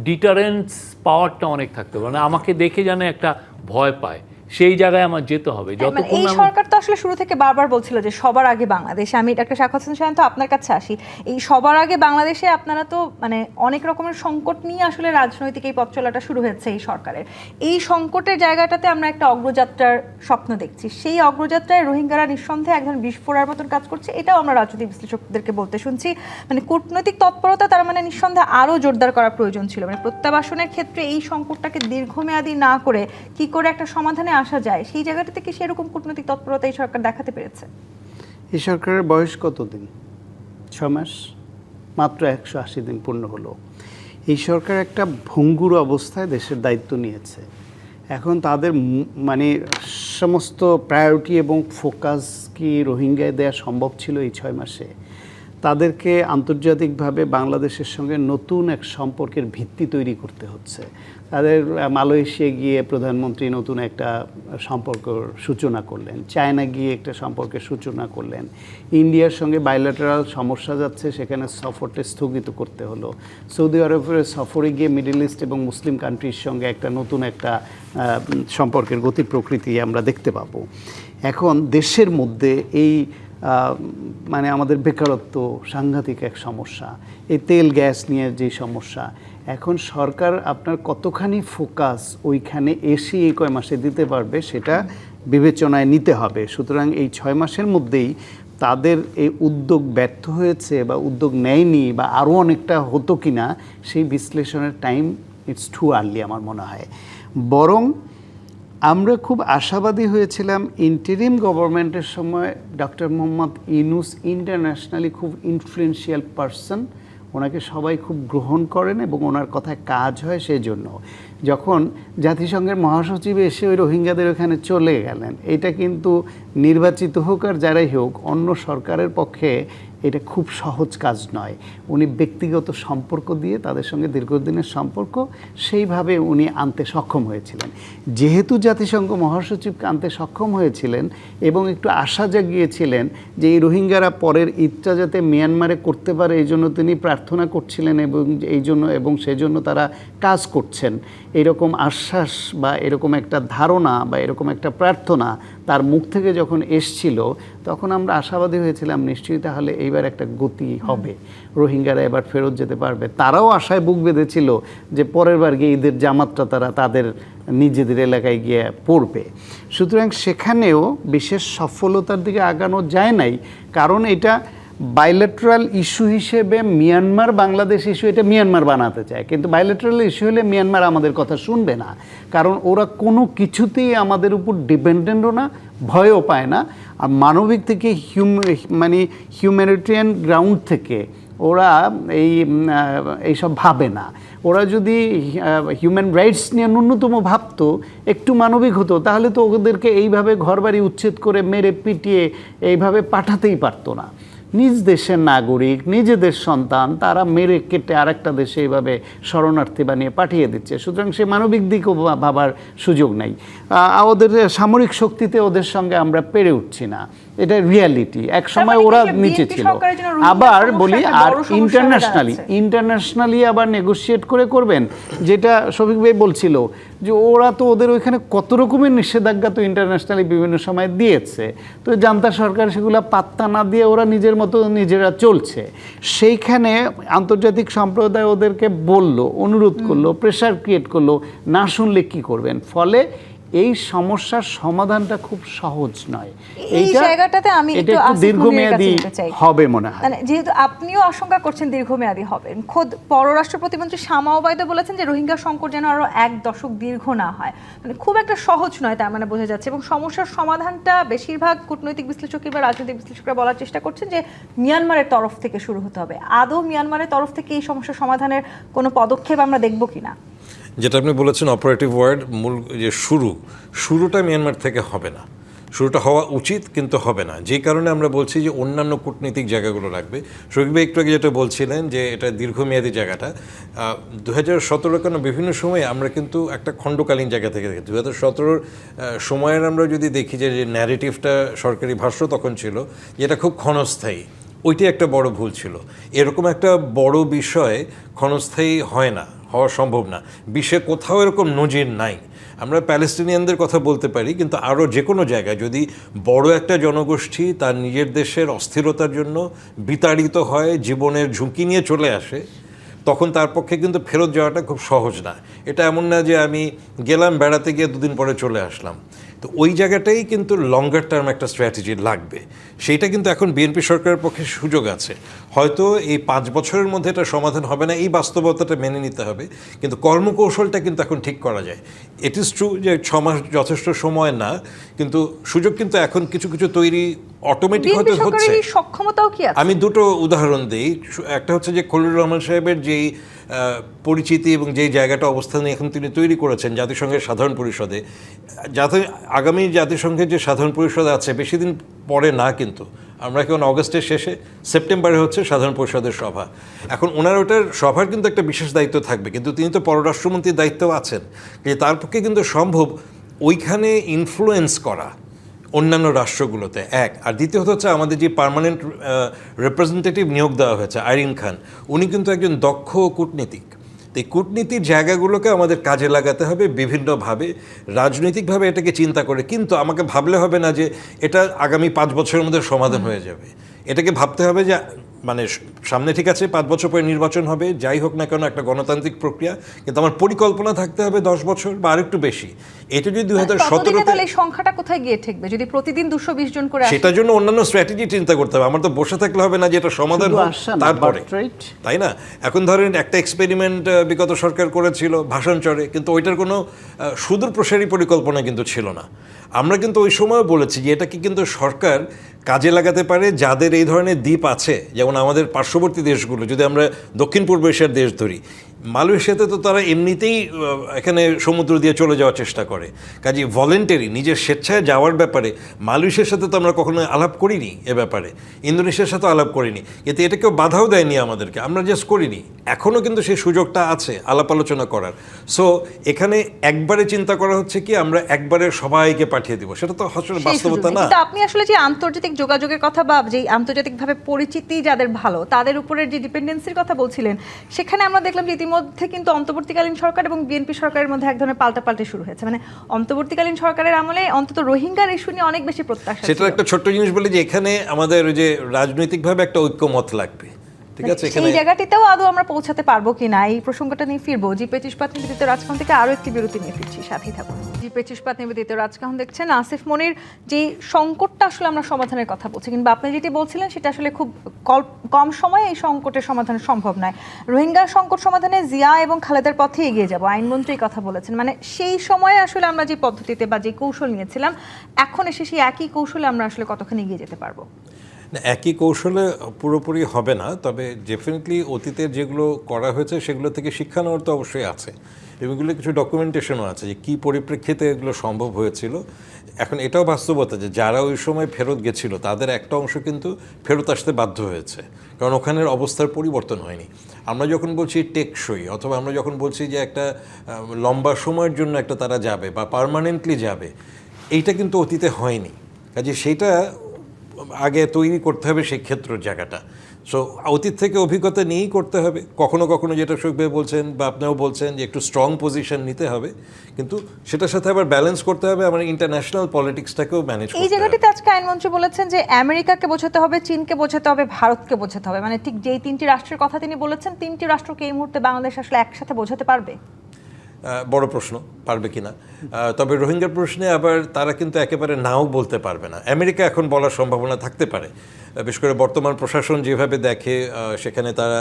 ডিটারেন্স পাওয়ারটা অনেক থাকতে হবে, মানে আমাকে দেখে যেন একটা ভয় পায়, সেই জায়গায় আমার যেতে হবে। যতক্ষণ এই সরকার তো আসলে শুরু থেকে বারবার বলছিল যে সবার আগে বাংলাদেশে, আমি ডাক্তার শাখাওয়াত হোসেন শাহীন তো আপনার কাছে আসি, এই সবার আগে বাংলাদেশে আপনারা তো মানে অনেক রকমের সংকট নিয়ে আসলে রাজনৈতিক এই পথ চলাটা শুরু হয়েছে এই সরকারের। এই সংকটের জায়গাটাতে আমরা একটা অগ্রযাত্রার স্বপ্ন দেখছি, সেই অগ্রযাত্রায় রোহিঙ্গারা নিঃসন্দেহে একজন বিস্ফোরার মতন কাজ করছে, এটাও আমরা রাজনৈতিক বিশ্লেষকদেরকে বলতে শুনছি। মানে কূটনৈতিক তৎপরতা তার মানে নিঃসন্দেহে আরও জোরদার করা প্রয়োজন ছিল। মানে প্রত্যাবাসনের ক্ষেত্রে এই সংকটটাকে দীর্ঘমেয়াদী না করে কি করে একটা সমাধানে আসা যায়, সেই জায়গাটাতে কি সেরকম কূটনৈতিক তৎপরতা এই সরকার দেখাতে পেরেছে? এই সরকারের বয়স কতদিন? 6 মাস, মাত্র 180 দিন পূর্ণ হলো। এই সরকার একটা ভঙ্গুর অবস্থায় দেশের দায়িত্ব নিয়েছে। এখন তাদের মানে সমস্ত প্রায়োরিটি এবং ফোকাস কি রোহিঙ্গায় দেওয়া সম্ভব ছিল এই 6 মাসে? তাদেরকে আন্তর্জাতিকভাবে বাংলাদেশের সঙ্গে নতুন এক সম্পর্কের ভিত্তি তৈরি করতে হচ্ছে। তাদের মালয়েশিয়া গিয়ে প্রধানমন্ত্রী নতুন একটা সম্পর্কের সূচনা করলেন, চায়না গিয়ে একটা সম্পর্কের সূচনা করলেন, ইন্ডিয়ার সঙ্গে বাইলেটারাল সমস্যা যাচ্ছে, সেখানে সফরটা স্থগিত করতে হলো, সৌদি আরবের সফরে গিয়ে মিডল ইস্ট এবং মুসলিম কান্ট্রির সঙ্গে একটা নতুন একটা সম্পর্কের গতি প্রকৃতি আমরা দেখতে পাবো। এখন দেশের মধ্যে এই মানে আমাদের বেকারত্ব সাংঘাতিক এক সমস্যা, এই তেল গ্যাস নিয়ে যে সমস্যা, এখন সরকার আপনার কতখানি ফোকাস ওইখানে এসে এই কয় মাসে দিতে পারবে সেটা বিবেচনায় নিতে হবে। সুতরাং এই 6 মাসের মধ্যেই তাদের এই উদ্যোগ ব্যর্থ হয়েছে বা উদ্যোগ নেয়নি বা আরও অনেকটা হতো কি না, সেই বিশ্লেষণের টাইম ইটস টু আর্লি আমার মনে হয়। বরং আমরা খুব আশাবাদী হয়েছিলাম ইন্টারিম গভর্নমেন্টের সময়। ডক্টর মোহাম্মদ ইউনূস ইন্টারন্যাশনালি খুব ইনফ্লুয়েন্সিয়াল পারসন, ওনাকে সবাই খুব গ্রহণ করেন এবং ওনার কথায় কাজ হয়। সেই জন্য যখন জাতিসংঘের মহাসচিব এসে ওই রোহিঙ্গাদের ওখানে চলে গেলেন, এটা কিন্তু নির্বাচিত হোক আর যারাই হোক অন্য সরকারের পক্ষে এটা খুব সহজ কাজ নয়। উনি ব্যক্তিগত সম্পর্ক দিয়ে তাদের সঙ্গে দীর্ঘদিনের সম্পর্ক সেইভাবে উনি আনতে সক্ষম হয়েছিলেন। যেহেতু জাতিসংঘ মহাসচিবকে আনতে সক্ষম হয়েছিলেন এবং একটু আশা জাগিয়েছিলেন যে এই রোহিঙ্গারা পরের ঈদটা যাতে মিয়ানমারে করতে পারে, এই জন্য তিনি প্রার্থনা করছিলেন এবং এই জন্য এবং সেজন্য তারা কাজ করছেন, এরকম আশ্বাস বা এরকম একটা ধারণা বা এরকম একটা প্রার্থনা তার মুখ থেকে যখন এসছিল, তখন আমরা আশাবাদী হয়েছিলাম নিশ্চয়ই তাহলে এইবার একটা গতি হবে, রোহিঙ্গারা এবার ফেরত যেতে পারবে। তারাও আশায় বুক বেঁধেছিল যে পরের বার গিয়ে ঈদের জামাতটা তারা তাদের নিজেদের এলাকায় গিয়ে পড়বে। সুতরাং সেখানেও বিশেষ সফলতার দিকে আগানো যায় নাই, কারণ এটা বাইলেটারাল ইস্যু হিসেবে মিয়ানমার বাংলাদেশ ইস্যু, এটা মিয়ানমার বানাতে চায়, কিন্তু বাইলেটারাল ইস্যু হলে মিয়ানমার আমাদের কথা শুনবে না, কারণ ওরা কোনো কিছুতেই আমাদের উপর ডিপেন্ডেন্টও না, ভয়ও পায় না। আর মানবিক থেকে মানে হিউম্যানিটেরিয়ান গ্রাউন্ড থেকে ওরা এইসব ভাবে না। ওরা যদি হিউম্যান রাইটস নিয়ে ন্যূনতম ভাবতো, একটু মানবিক হতো, তাহলে তো ওদেরকে এইভাবে ঘরবাড়ি উচ্ছেদ করে মেরে পিটিয়ে এইভাবে পাঠাতেই পারতো না। নিজ দেশের নাগরিক, নিজেদের সন্তান, তারা মেরে কেটে আরেকটা দেশে এইভাবে শরণার্থী বানিয়ে পাঠিয়ে দিচ্ছে। সুতরাং সে মানবিক দিকও ভাবার সুযোগ নাই। ওদের সামরিক শক্তিতে ওদের সঙ্গে আমরা পেরে উঠছি না, এটা রিয়ালিটি। এক সময় ওরা নিচে ছিল। আবার বলি, আর ইন্টারন্যাশনালি আবার নেগোশিয়েট করে করবেন, যেটা শফিক ভাই বলছিল যে ওরা তো ওদের ওইখানে কত রকমের নিষেধাজ্ঞা তো ইন্টারন্যাশনালি বিভিন্ন সময় দিয়েছে, তো জান্তা সরকার সেগুলো পাত্তা না দিয়ে ওরা নিজের মতো নিজেরা চলছে। সেইখানে আন্তর্জাতিক সম্প্রদায় ওদেরকে বলল, অনুরোধ করলো, প্রেশার ক্রিয়েট করলো, না শুনলে কি করবেন? ফলে এই সমস্যার সমাধানটা খুব সহজ নয়। এই জায়গাটাতে আমি একটু দীর্ঘমেয়াদী হবে মনে হয়। মানে যেহেতু আপনিও আশঙ্কা করছেন দীর্ঘমেয়াদী হবে, খোদ পররাষ্ট্র প্রতিমন্ত্রী শামা ওবায়দা বলেছেন যে রোহিঙ্গা সংকট যেন আরো 1 দশক দীর্ঘ না হয়। মানে খুব একটা সহজ নয়, তার মানে বোঝা যাচ্ছে। এবং সমস্যার সমাধানটা বেশিরভাগ কূটনৈতিক বিশ্লেষক বা রাজনৈতিক বিশ্লেষকরা বলার চেষ্টা করছেন যে মিয়ানমারের তরফ থেকে শুরু হতে হবে। আদৌ মিয়ানমারের তরফ থেকে এই সমস্যার সমাধানের কোনো পদক্ষেপ আমরা দেখব কিনা? যেটা আপনি বলেছেন অপারেটিভ ওয়ার্ড, মূল যে শুরুটা মিয়ানমার থেকে হবে না, শুরুটা হওয়া উচিত কিন্তু হবে না। যে কারণে আমরা বলছি যে অন্যান্য কূটনীতিক জায়গাগুলো লাগবে। শফিক ভাই একটু আগে যেটা বলছিলেন যে এটা দীর্ঘমেয়াদী জায়গাটা, 2017 কেন বিভিন্ন সময়ে আমরা কিন্তু একটা খণ্ডকালীন জায়গা থেকে দেখি। 2017 সময়ের আমরা যদি দেখি যে ন্যারেটিভটা সরকারি ভাষ্য তখন ছিল যেটা খুব ক্ষণস্থায়ী, ওইটি একটা বড় ভুল ছিল। এরকম একটা বড় বিষয় ক্ষণস্থায়ী হয় না, হওয়া সম্ভব না। বিশ্বে কোথাও এরকম নজির নাই। আমরা প্যালেস্টিনিয়ানদের কথা বলতে পারি, কিন্তু আরও যে কোনো জায়গায় যদি বড় একটা জনগোষ্ঠী তার নিজের দেশের অস্থিরতার জন্য বিতাড়িত হয়, জীবনের ঝুঁকি নিয়ে চলে আসে, তখন তার পক্ষে কিন্তু ফেরত যাওয়াটা খুব সহজ না। এটা এমন না যে আমি গেলাম বেড়াতে গিয়ে 2 দিন পরে চলে আসলাম। তো ওই জায়গাটাই কিন্তু লঙ্গার টার্ম একটা স্ট্র্যাটেজি লাগবে। সেইটা কিন্তু এখন বিএনপি সরকারের পক্ষে সুযোগ আছে। হয়তো এই 5 বছরের মধ্যে এটা সমাধান হবে না, এই বাস্তবতাটা মেনে নিতে হবে, কিন্তু কর্মকৌশলটা কিন্তু এখন ঠিক করা যায়। ইট ইজ ট্রু যে 6 মাস যথেষ্ট সময় না, কিন্তু সুযোগ কিন্তু এখন কিছু কিছু তৈরি অটোমেটিক হতে হচ্ছে। সক্ষমতাও কি আছে? আমি দুটো উদাহরণ দিই। একটা হচ্ছে যে খলিলুর রহমান সাহেবের যেই পরিচিতি এবং যেই জায়গাটা অবস্থান এখন তিনি তৈরি করেছেন জাতিসংঘের সাধারণ পরিষদে, আগামী জাতিসংঘের যে সাধারণ পরিষদ আছে বেশি দিন পরে না, কিন্তু আমরা এখন অগস্টের শেষে, সেপ্টেম্বরে হচ্ছে সাধারণ পরিষদের সভা। এখন ওনার ওটার সভার কিন্তু একটা বিশেষ দায়িত্ব থাকবে, কিন্তু তিনি তো পররাষ্ট্রমন্ত্রীর দায়িত্ব আছেন, যে তার পক্ষে কিন্তু সম্ভব ওইখানে ইনফ্লুয়েন্স করা অন্যান্য রাষ্ট্রগুলোতে, এক। আর দ্বিতীয়ত হচ্ছে আমাদের যে পার্মানেন্ট রিপ্রেজেন্টেটিভ নিয়োগ দেওয়া হয়েছে আইরিন খান, উনি কিন্তু একজন দক্ষ কূটনীতিক। তো এই কূটনীতির জায়গাগুলোকে আমাদের কাজে লাগাতে হবে বিভিন্নভাবে, রাজনৈতিকভাবে এটাকে চিন্তা করে। কিন্তু আমাকে ভাবলে হবে না যে এটা আগামী 5 বছরের মধ্যে সমাধান হয়ে যাবে। এটাকে ভাবতে হবে যে মানে সামনে ঠিক আছে 5 বছর পরে নির্বাচন হবে, যাই হোক না কেন একটা গণতান্ত্রিক প্রক্রিয়া, কিন্তু আমার পরিকল্পনা থাকতে হবে 10 বছর বা আরেকটু বেশি। এটা যদি 2017 এই সংখ্যাটা কোথায় গিয়ে ঠেকবে যদি প্রতিদিন 220 জন করে আসে? সেটার জন্য অন্যান্য স্ট্র্যাটেজি চিন্তা করতে হবে। আমার তো বসে থাকলে হবে না যে এটা সমাধান তারপরে, তাই না? এখন ধরেন একটা এক্সপেরিমেন্ট বিগত সরকার করেছিল ভাষাঞ্চরে, কিন্তু ওইটার কোনো সুদূর প্রসারী পরিকল্পনা কিন্তু ছিল না। আমরা কিন্তু ওই সময় বলেছি যে এটাকে কিন্তু সরকার কাজে লাগাতে পারে যাদের এই ধরনের দ্বীপ আছে, যেমন আমাদের পার্শ্ববর্তী দেশগুলো। যদি আমরা দক্ষিণ পূর্ব এশিয়ার দেশ ধরি, মালয়েশিয়াতে তো তারা এমনিতেই এখানে সমুদ্র দিয়ে চলে যাওয়ার চেষ্টা করে। কাজে ভলেন্টারি নিজের স্বেচ্ছায় যাওয়ার ব্যাপারে মালয়েশিয়ার সাথে তো আমরা কখনো আলাপ করিনি, এ ব্যাপারে ইন্দোনেশিয়ার সাথে আলাপ করিনি, কিন্তু এটা কেউ বাধাও দেয়নি আমাদেরকে, আমরা জাস্ট করিনি। এখনও কিন্তু সেই সুযোগটা আছে আলাপ আলোচনা করার। সো এখানে একবারে চিন্তা করা হচ্ছে কি আমরা একবারে সবাইকে পাঠিয়ে দিব, সেটা তো আসলে বাস্তবতা না। কিন্তু আপনি আসলে যে আন্তর্জাতিক যোগাযোগের কথা বা যে আন্তর্জাতিকভাবে পরিচিতি যাদের ভালো তাদের উপরে যে ডিপেন্ডেন্সির কথা বলছিলেন, সেখানে আমরা দেখলাম যে ইতিমধ্যে কিন্তু অন্তর্বর্তীকালীন সরকার এবং বিএনপি সরকারের মধ্যে এক ধরনের পাল্টাপাল্টি শুরু হয়েছে। মানে অন্তর্বর্তীকালীন সরকারের আমলে অন্তত রোহিঙ্গার ইস্যু নিয়ে অনেক বেশি প্রত্যাশা। সেটা একটা ছোট্ট জিনিস বলে যে এখানে আমাদের যে রাজনৈতিকভাবে একটা ঐক্যমত লাগবে, ঠিক আছে? এই জায়গাটিতেও আদৌ আমরা পৌঁছাতে পারবো কিনা এই প্রসঙ্গটা নিয়ে ফিরবো। জি25 ইস্পাত নিবেদিত রাজকাহন থেকে আরো একটি বিরতি নিয়ে ফিরছি, সাথেই থাকুন। জি25 ইস্পাত নিবেদিত রাজকাহন দেখছেন। আসিফ মনির, যে সংকটটা আসলে আমরা সমাধানের কথা বলছি, কিংবা আপনি যেটি বলছিলেন সেটা আসলে খুব কম সময়ে এই সংকটের সমাধান সম্ভব নয়। রোহিঙ্গা সংকট সমাধানে জিয়া এবং খালেদার পথে এগিয়ে যাব, আইনমন্ত্রী কথা বলেছেন। মানে সেই সময়ে আসলে আমরা যে পদ্ধতিতে বা যে কৌশল নিয়েছিলাম, এখন এসে সেই একই কৌশলে আমরা আসলে কতখানি এগিয়ে যেতে পারবো? একই কৌশলে পুরোপুরি হবে না, তবে ডেফিনেটলি অতীতের যেগুলো করা হয়েছে সেগুলো থেকে শিক্ষা নেওয়ার তো অবশ্যই আছে। এবং এগুলো কিছু ডকুমেন্টেশনও আছে যে কী পরিপ্রেক্ষিতে এগুলো সম্ভব হয়েছিল। এখন এটাও বাস্তবতা যে যারা ওই সময় ফেরত গেছিল তাদের একটা অংশ কিন্তু ফেরত আসতে বাধ্য হয়েছে, কারণ ওখানের অবস্থার পরিবর্তন হয়নি। আমরা যখন বলছি টেকসই, অথবা আমরা যখন বলছি যে একটা লম্বা সময়ের জন্য একটা তারা যাবে বা পার্মানেন্টলি যাবে, এইটা কিন্তু অতীতে হয়নি। কাজে সেইটা আগে তৈরি করতে হবে সেই ক্ষেত্রের জায়গাটা। সো অতীত থেকে অভিজ্ঞতা নিয়েই করতে হবে। কখনো কখনো যেটা শোক ভাই বলছেন বা আপনিও বলছেন যে একটু স্ট্রং পজিশন নিতে হবে, কিন্তু সেটার সাথে আবার ব্যালেন্স করতে হবে আমার ইন্টারন্যাশনাল পলিটিক্সটাকেও ম্যানেজ করতে এই হবে। জায়গাটিতে আজকে আইনমন্ত্রী বলেছেন যে আমেরিকাকে বোঝাতে হবে, চীনকে বোঝাতে হবে, ভারতকে বোঝাতে হবে, মানে ঠিক যেই তিনটি রাষ্ট্রের কথা তিনি বলেছেন, তিনটি রাষ্ট্রকে এই মুহূর্তে বাংলাদেশ আসলে একসাথে বোঝাতে পারবে? বড় প্রশ্ন, পারবে কিনা। তবে রোহিঙ্গার প্রশ্নে আবার তারা কিন্তু একেবারে নাও বলতে পারবে না। আমেরিকা এখন বলার সম্ভাবনা থাকতে পারে, বিশেষ করে বর্তমান প্রশাসন যেভাবে দেখে, সেখানে তারা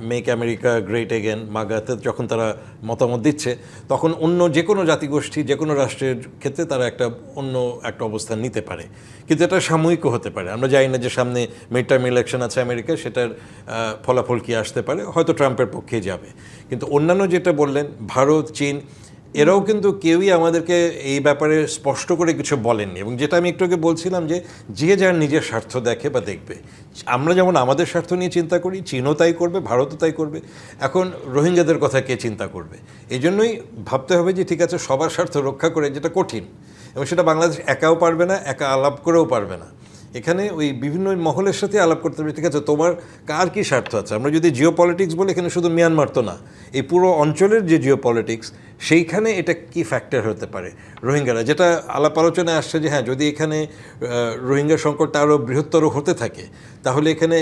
মেক আমেরিকা গ্রেট এগেন মাগাতে যখন তারা মতামত দিচ্ছে, তখন অন্য যে কোনো জাতিগোষ্ঠী যে কোনো রাষ্ট্রের ক্ষেত্রে তারা অন্য একটা অবস্থান নিতে পারে, কিন্তু এটা সাময়িকও হতে পারে। আমরা জানি না যে সামনে মিড টার্ম ইলেকশন আছে আমেরিকা, সেটার ফলাফল কী আসতে পারে, হয়তো ট্রাম্পের পক্ষেই যাবে। কিন্তু অন্যান্য যেটা বললেন ভারত, চীন, এরাও কিন্তু কেউই আমাদেরকে এই ব্যাপারে স্পষ্ট করে কিছু বলেননি। এবং যেটা আমি একটু আগে বলছিলাম যে যে যার নিজের স্বার্থ দেখে বা দেখবে, আমরা যেমন আমাদের স্বার্থ নিয়ে চিন্তা করি, চীনও তাই করবে, ভারতও তাই করবে। এখন রোহিঙ্গাদের কথা কে চিন্তা করবে? এই জন্যই ভাবতে হবে যে ঠিক আছে, সবার স্বার্থ রক্ষা করে, যেটা কঠিন, এবং সেটা বাংলাদেশ একাও পারবে না, একা আলাপ করেও পারবে না। এখানে ওই বিভিন্ন মহলের সাথে আলাপ করতে হবে, ঠিক আছে তোমার কার কী স্বার্থ আছে। আমরা যদি জিও পলিটিক্স বলি, এখানে শুধু মিয়ানমার তো না, এই পুরো অঞ্চলের যে জিও পলিটিক্স, সেইখানে এটা কি ফ্যাক্টর হতে পারে। রোহিঙ্গারা যেটা আলাপ আলোচনায় আসছে যে হ্যাঁ, যদি এখানে রোহিঙ্গা সংকটটা আরও বৃহত্তর হতে থাকে, তাহলে এখানে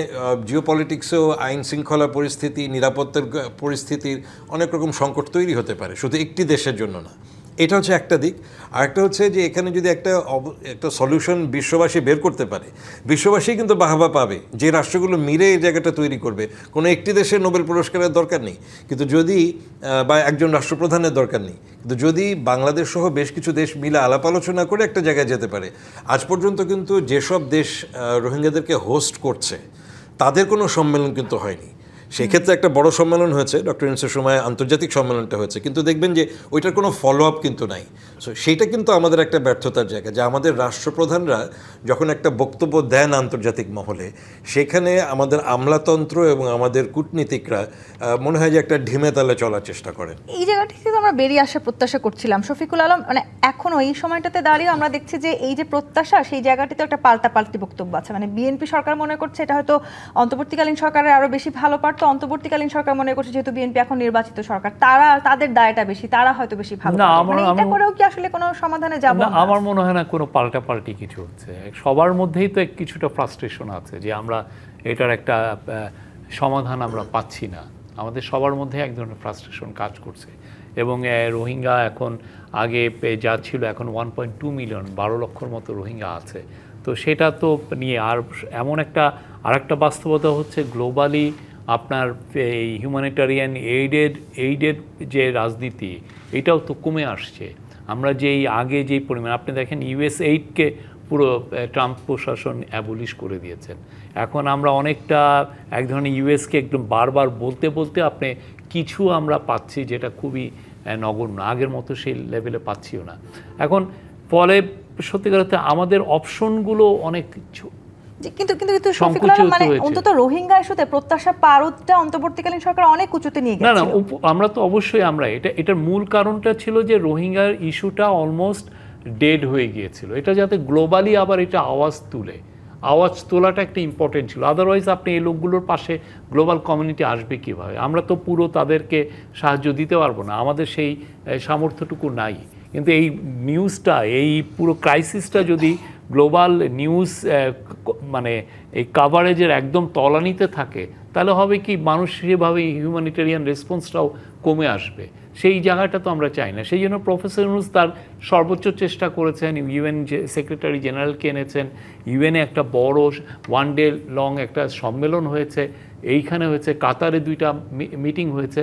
জিও পলিটিক্সেও আইন শৃঙ্খলা পরিস্থিতি, নিরাপত্তার পরিস্থিতির অনেক রকম সংকট তৈরি হতে পারে, শুধু একটি দেশের জন্য না। এটা হচ্ছে একটা দিক। আরেকটা হচ্ছে যে এখানে যদি একটা সলিউশন বিশ্ববাসী বের করতে পারে, বিশ্ববাসী কিন্তু বাহবা পাবে। যে রাষ্ট্রগুলো মিলে এই জায়গাটা তৈরি করবে, কোনো একটি দেশের নোবেল পুরস্কারের দরকার নেই, কিন্তু যদি বা একজন রাষ্ট্রপ্রধানের দরকার নেই, কিন্তু যদি বাংলাদেশ সহ বেশ কিছু দেশ মিলে আলাপ আলোচনা করে একটা জায়গায় যেতে পারে। আজ পর্যন্ত কিন্তু যেসব দেশ রোহিঙ্গাদেরকে হোস্ট করছে, তাদের কোনো সম্মেলন কিন্তু হয়নি। সেক্ষেত্রে একটা বড় সম্মেলন হয়েছে, ডক্টর ইউনূসের সময় আন্তর্জাতিক সম্মেলনটা হয়েছে, কিন্তু দেখবেন যে ওইটার কোনো ফলো আপ কিন্তু নাই। সো সেইটা কিন্তু আমাদের একটা ব্যর্থতার জায়গা, যে আমাদের রাষ্ট্রপ্রধানরা যখন একটা বক্তব্য দেন আন্তর্জাতিক মহলে, সেখানে আমাদের আমলাতন্ত্র এবং আমাদের কূটনীতিকরা মনে হয় যে একটা ঢিমে তালে চলার চেষ্টা করেন। এই জায়গাটি থেকে আমরা বেরিয়ে আসার প্রত্যাশা করছিলাম। শফিকুল আলম, মানে এখনো এই সময়টাতে দাঁড়িয়ে আমরা দেখছি যে এই যে প্রত্যাশা, সেই জায়গাটিতে একটা পাল্টাপাল্টি বক্তব্য আছে। মানে বিএনপি সরকার মনে করছে এটা হয়তো অন্তর্বর্তীকালীন সরকারের আরো বেশি ভালো পারতো, অন্তর্বর্তীকালীন সরকার মনে করছে যেহেতু বিএনপি এখন নির্বাচিত সরকার, তাদের দায়টা বেশি, তারা হয়তো বেশি ভালো পারতো। মানে এটা করেও কি আসলে কোনো সমাধানে যাব না? আমার মনে হয় না কোনো পাল্টাপাল্টি কিছু হচ্ছে। সবার মধ্যেই তো কিছুটা ফ্রাস্ট্রেশন আছে যে আমরা এটার একটা সমাধান আমরা পাচ্ছি না। আমাদের সবার মধ্যে এক ধরনের ফ্রাস্ট্রেশন কাজ করছে। এবং রোহিঙ্গা এখন আগে যা ছিল এখন 1.2 মিলিয়ন, 12 লক্ষর মতো রোহিঙ্গা আছে। তো সেটা তো নিয়ে আর এমন একটা বাস্তবতা হচ্ছে গ্লোবালি আপনার এই হিউম্যানিটারিয়ান এইডের যে রাজনীতি, এটাও তো কমে আসছে। আমরা আগে যেই পরিমাণ, আপনি দেখেন USAID-কে পুরো ট্রাম্প প্রশাসন অ্যাবলিশ করে দিয়েছেন। এখন আমরা অনেকটা এক ধরনের ইউএসকে একদম বারবার বলতে আপনি কিছু আমরা পাচ্ছি, যেটা খুবই নগণ্য, আগের মতো সেই লেভেলে পাচ্ছিও না। এখন ফলে সত্যিকার অর্থে আমাদের অপশনগুলো অনেক কিছু কিন্তু শফিকুল আলম, মানে অন্তত রোহিঙ্গা ইস্যুতে প্রত্যাশা পারদটা অন্তর্বর্তীকালীন সরকার অনেক উঁচুতে নিয়ে গেছে। না, আমরা তো অবশ্যই এটার মূল কারণটা ছিল যে রোহিঙ্গার ইস্যুটা অলমোস্ট ডেড হয়ে গিয়েছিল। এটা যাতে গ্লোবালি আবার এটা আওয়াজ তোলাটা একটা ইম্পর্টেন্ট ছিল। আদারওয়াইজ আপনি এই লোকগুলোর পাশে গ্লোবাল কমিউনিটি আসবে কীভাবে? আমরা তো পুরো তাদেরকে সাহায্য দিতে পারবো না, আমাদের সেই সামর্থ্যটুকু নাই। কিন্তু এই নিউজটা, এই পুরো ক্রাইসিসটা যদি গ্লোবাল নিউজ মানে এই কাভারেজের একদম তলানিতে থাকে, তাহলে হবে কি, মানুষ সেভাবে হিউম্যানিটেরিয়ান রেসপন্সটাও কমে আসবে। সেই জায়গাটা তো আমরা চাই না। সেই জন্য প্রফেসর ইউনূস তার সর্বোচ্চ চেষ্টা করেছেন, ইউএন সেক্রেটারি জেনারেলকে এনেছেন, ইউএনে একটা বড় 1 ডে লং একটা সম্মেলন হয়েছে, এইখানে হয়েছে, কাতারে 2টা মিটিং হয়েছে।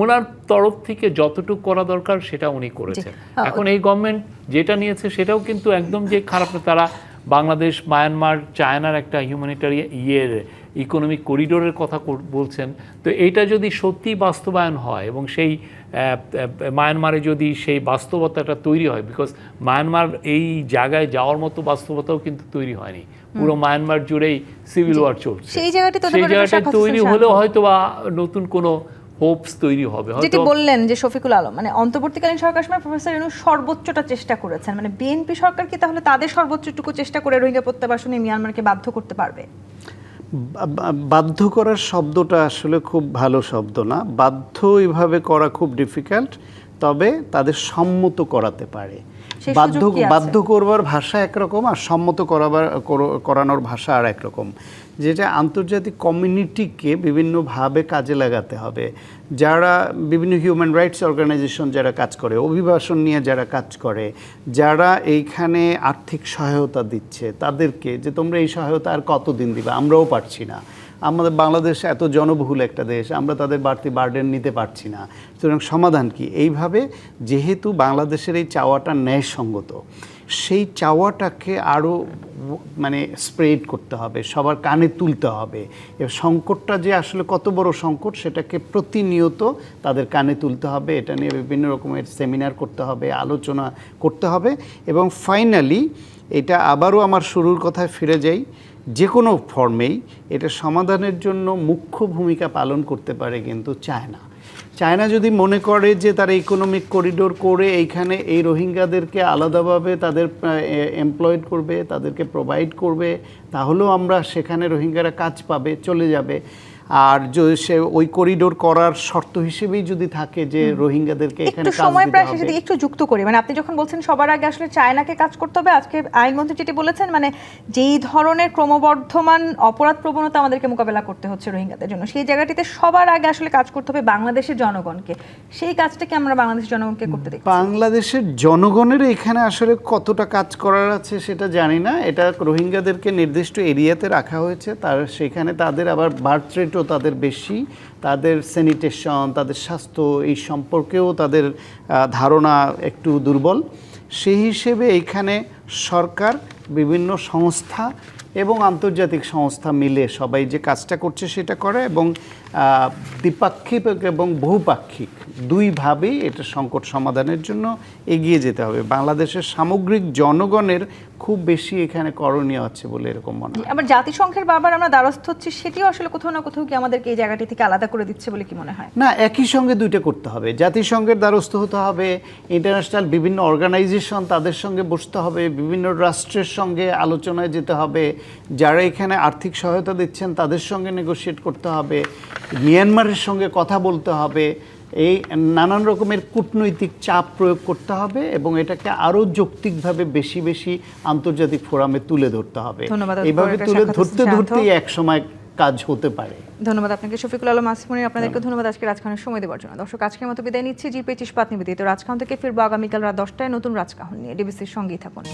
ওনার তরফ থেকে যতটুকু করা দরকার সেটা উনি করেছেন। এখন এই গভর্নমেন্ট যেটা নিয়েছে সেটাও কিন্তু একদম যে খারাপ না, তারা বাংলাদেশ মায়ানমার চায়নার একটা হিউম্যানিটারি ইকোনমিক করিডোরের কথা বলছেন। তো এইটা যদি সত্যি বাস্তবায়ন হয় এবং সেই মায়ানমারে যদি সেই বাস্তবতাটা তৈরি হয়, বিকজ মায়ানমার এই জায়গায় যাওয়ার মতো বাস্তবতাও কিন্তু তৈরি হয়নি, পুরো মায়ানমার জুড়েই সিভিল ওয়ার চলছে। সেই জায়গাটি তৈরি হলেও হয়তো বা নতুন কোনো হোপস তৈরি হবে। যেটি বললেন যে শফিকুল আলম, মানে অন্তর্বর্তীকালীন সরকার সময় প্রফেসর ইউনূস সর্বোচ্চটা চেষ্টা করেছেন, মানে বিএনপি সরকার কি তাহলে তাদের সর্বোচ্চটুকু চেষ্টা করে রোহিঙ্গা প্রত্যাবাসনে মিয়ানমারকে বাধ্য করতে পারবে? বাধ্য করার শব্দটা আসলে খুব ভালো শব্দ না, বাধ্য এইভাবে করা খুব ডিফিকাল্ট, তবে তাদের সম্মত করাতে পারে। বাধ্য করবার ভাষা একরকম আর সম্মত করানোর ভাষা আর একরকম, যেটা আন্তর্জাতিক কমিউনিটিকে বিভিন্নভাবে কাজে লাগাতে হবে। যারা বিভিন্ন হিউম্যান রাইটস অর্গানাইজেশন যারা কাজ করে, অভিবাসন নিয়ে যারা কাজ করে, যারা এইখানে আর্থিক সহায়তা দিচ্ছে, তাদেরকে যে তোমরা এই সহায়তা আর কতদিন দিবে, আমরাও পারছি না, আমাদের বাংলাদেশ এত জনবহুল একটা দেশ, আমরা তাদের বাড়তি বার্ডেন নিতে পারছি না, সুতরাং সমাধান কি? এইভাবে যেহেতু বাংলাদেশের এই চাওয়াটা ন্যায়সঙ্গত, সেই চাওয়াটাকে আরও মানে স্প্রেড করতে হবে, সবার কানে তুলতে হবে। এবার সংকটটা যে আসলে কত বড় সংকট সেটাকে প্রতিনিয়ত তাদের কানে তুলতে হবে, এটা নিয়ে বিভিন্ন রকমের সেমিনার করতে হবে, আলোচনা করতে হবে। এবং ফাইনালি এটা আবারও আমার শুরুর কথায় ফিরে যাই, যে কোনো ফর্মেই এটা সমাধানের জন্য মুখ্য ভূমিকা পালন করতে পারে কিন্তু চায়না। চায়না যদি মনে করে যে তারা ইকোনমিক করিডোর করে এইখানে এই রোহিঙ্গাদেরকে আলাদাভাবে তাদের এমপ্লয়েড করবে, তাদেরকে প্রোভাইড করবে, তাহলেও আমরা সেখানে রোহিঙ্গারা কাজ পাবে, চলে যাবে। আর সে ওই করিডোর করার শর্ত হিসেবেই যদি থাকে যে রোহিঙ্গাদেরকে এখানে কাজ দিতে হবে। সময় প্রায় শেষে দিকে একটু যুক্ত করি, মানে আপনি যখন বলছেন সবার আগে আসলে চায়নাকে কাজ করতে হবে, আজকে আইনমন্ত্রী যেটি বলেছেন, মানে যেই ধরনের ক্রমবর্ধমান অপরাধ প্রবণতা আমাদেরকে মোকাবেলা করতে হচ্ছে রোহিঙ্গাদের জন্য, সেই জায়গাটিতে সবার আগে আসলে কাজ করতে হবে বাংলাদেশের জনগণকে। সেই কাজটাকে আমরা বাংলাদেশের জনগণকে করতে দেখি। বাংলাদেশের জনগণের এখানে আসলে কতটা কাজ করার আছে সেটা জানি না। এটা রোহিঙ্গাদেরকে নির্দিষ্ট এরিয়াতে রাখা হয়েছে, তার সেখানে তাদের আবার বার্থ রেট তাদের বেশি, তাদের স্যানিটেশন, তাদের স্বাস্থ্য এই সম্পর্কেও তাদের ধারণা একটু দুর্বল। সেই হিসেবে এইখানে সরকার, বিভিন্ন সংস্থা এবং আন্তর্জাতিক সংস্থা মিলে সবাই যে কাজটা করছে সেটা করে, এবং দ্বিপাক্ষিক এবং বহুপাক্ষিক দুইভাবেই এটা সংকট সমাধানের জন্য এগিয়ে যেতে হবে। বাংলাদেশের সামগ্রিক জনগণের খুব বেশি এখানে করণীয় আছে বলে এরকম মনে হয়। আবার জাতিসংঘের বারবার আমরা দ্বারস্থ হচ্ছি, সেটিও আসলে কোথাও না কোথাও কি আমাদেরকে এই জায়গাটি থেকে আলাদা করে দিচ্ছে বলে কি মনে হয়? না, একই সঙ্গে দুইটা করতে হবে। জাতিসংঘের দ্বারস্থ হতে হবে, ইন্টারন্যাশনাল বিভিন্ন অর্গানাইজেশন তাদের সঙ্গে বসতে হবে, বিভিন্ন রাষ্ট্রের সঙ্গে আলোচনায় যেতে হবে, যারা এখানে আর্থিক সহায়তা দিচ্ছেন তাদের সঙ্গে নেগোশিয়েট করতে হবে, মিয়ানমারের সঙ্গে কথা বলতে হবে, এই নানান রকমের কূটনৈতিক চাপ প্রয়োগ করতে হবে এবং এটাকে আরও যৌক্তিকভাবে বেশি বেশি আন্তর্জাতিক ফোরামে তুলে ধরতে হবে। এইভাবে তুলে ধরতেই এক সময় কাজ হতে পারে। ধন্যবাদ আপনাকে শফিকুল আলম আসিফ। আপনাদেরকে ধন্যবাদ আজকে রাজকাহনের সময় দেওয়ার জন্য। দর্শক, আজকের মতো বিদায় নিচ্ছি। জি25 ইস্পাত নিবেদিত রাজকাহন থেকে ফিরবো আগামীকাল রাত 10টায় নতুন রাজকাহন নিয়ে। ডিবিসির সঙ্গেই থাকুন।